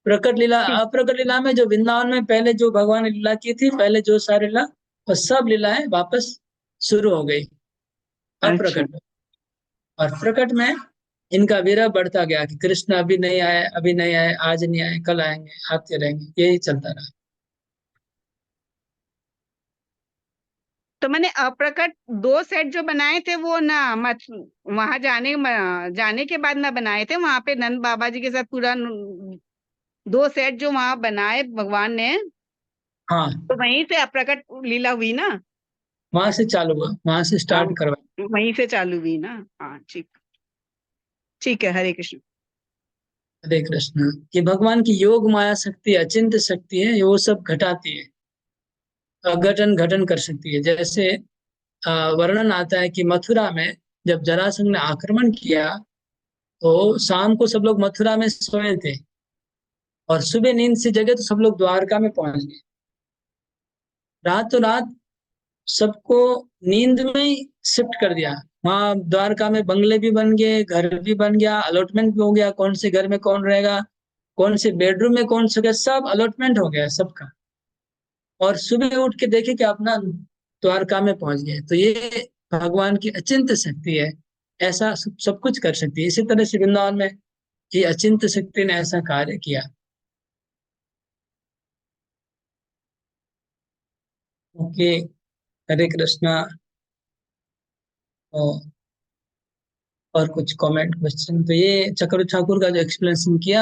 प्रकट लीला, अप्रकट लीला में जो वृंदावन में पहले जो भगवान ने लीला की थी, पहले जो सारी लीला, वो सब लीलाएं वापस शुरू हो गई अच्छा अप्रकट में। और प्रकट में इनका विरह बढ़ता गया कि कृष्ण अभी नहीं आए, अभी नहीं आए, आज नहीं आए, कल आएंगे, आते रहेंगे, यही चलता रहा। तो मैंने अप्रकट 2 सेट जो बनाए थे वो ना मत वहां जाने के बाद ना बनाए थे, वहां पे नंद बाबा जी के साथ पूरा 2 सेट जो वहां बनाए भगवान ने, हाँ तो वहीं से अप्रकट लीला हुई ना। वहां से चालू हुआ, वहां से हाँ, स्टार्ट करवाया। वहीं से चालू हुई ना। हाँ ठीक, ठीक है। हरे कृष्ण। हरे कृष्ण। कि भगवान की योग माया शक्ति अचिंत्य शक्ति है, ये वो सब घटाती है, अघटन घटन कर सकती है। जैसे वर्णन आता है कि मथुरा में जब जरासंध ने आक्रमण किया, तो शाम को सब लोग मथुरा में सोए थे और सुबह नींद से जगे तो सब लोग द्वारका में पहुंच गए। रातों रात सबको नींद में ही शिफ्ट कर दिया। वहां द्वारका में बंगले भी बन गए, घर भी बन गया, अलॉटमेंट भी हो गया, कौन से घर में कौन रहेगा, कौन से बेडरूम में कौन सोएगा, सब अलॉटमेंट हो गया सबका। और सुबह उठ के देखे कि अपना द्वारका में पहुंच गए। तो ये भगवान की अचिंत्य शक्ति है, ऐसा सब कुछ कर सकती है। इसी तरह से वृंदावन में ये अचिंत्य शक्ति ने ऐसा कार्य किया। ओके, हरे कृष्णा। और कुछ कमेंट क्वेश्चन? तो ये चक्र ठाकुर का जो एक्सप्लेनेशन किया,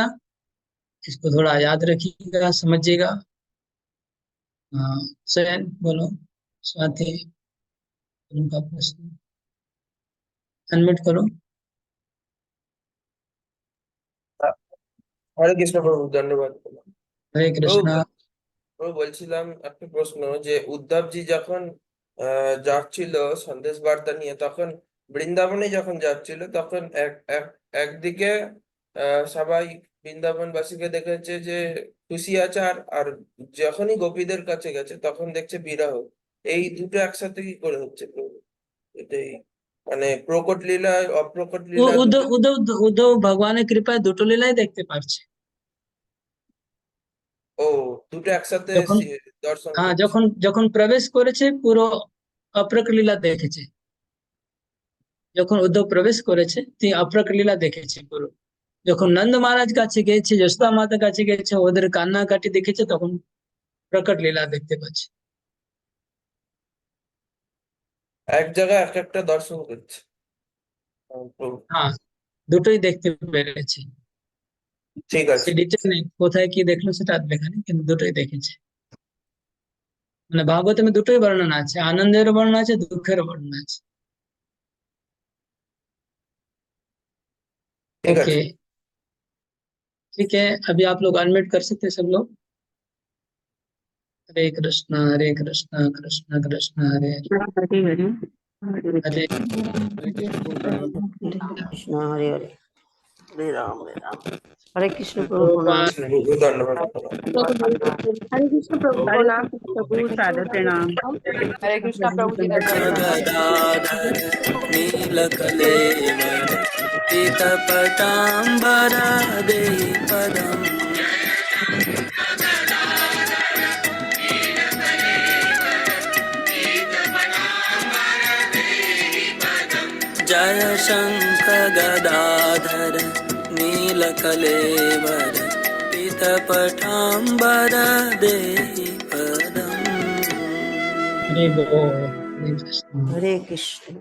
इसको थोड़ा याद रखिएगा, समझिएगा। सैन बोलो, स्वाति उनका प्रश्न अनम्यूट करो। হরে কৃষ্ণ প্রভু, ধন্যবাদ। हरे প্রভু कृष्णा। প্রভু বলছিলাম একটা প্রশ্ন, যে উদ্ধবজি যখন যাচ্ছিল সন্দেশ বার্তা নিয়ে, তখন বৃন্দাবনে যখন যাচ্ছিল, তখন একদিকে সবাই বৃন্দাবনবাসীকে দেখেছে যে খুশি আছে, আর যখনই গোপীদের কাছে গেছে তখন দেখছে বিরহ। এই দুটো একসাথে কি করে হচ্ছে প্রভু? এটাই মানে প্রকট লীলা অপ্রকট ও লীলা দুটো। উদ্ধব উদ্ধব উদ্ধব ভগবানের কৃপায় দুটো লীলাই দেখতে পারছে। ও, দুটো একসাথে যখন, দর্শন হ্যাঁ করছে। যখন যখন প্রবেশ করেছে পুরো অপ্রকট লীলা দেখেছে। যখন উদ্ধব প্রবেশ করেছে তিনি অপ্রকট লীলা দেখেছে পুরো। যখন নন্দ মহারাজ কাছে গেছে, যশোদা মাতার কাছে গেছে, ওদের কান্নাকাটি দেখেছে, তখন প্রকট লীলা দেখতে পাচ্ছে। এক জায়গায় এক একটা দর্শন করছে প্রভু। হ্যাঁ দুটোই দেখতে পেরেছে। ঠিক সে আছে। ডিটেল নেই কোথায় কি দেখলো সেটা আর দেখা নেই, কিন্তু দুটোই দেখেছে। মানে ভাগবতে দুটোই বর্ণনা আছে, আনন্দের বর্ণনা আছে, দুঃখের বর্ণনা আছে। ঠিক ओके, আছে। ठीक है, अभी आप लोग अनम्यूट कर सकते हैं सब लोग। हरे कृष्णा कृष्ण कृष्ण हरे हरे, हरे कृष्ण हरे हरे, हरे राम हरे राम। हरे कृष्ण प्रभु प्रणाम। प्रभुपाद। ধন্যবাদ। हरे कृष्ण प्रभु हरे प्रणाम। कृष्ण प्रभु, सादर प्रणाम। हरे कृष्णा प्रभु जी, धन्यवाद। गदाधर नीलकलेवर पीतपटाम्बर देहि पदम् जय शंकर गदाधर नीलकलेवर पीतपटाम्बर देहि पदम् हरि बोल। हरे कृष्ण। हरे कृष्ण।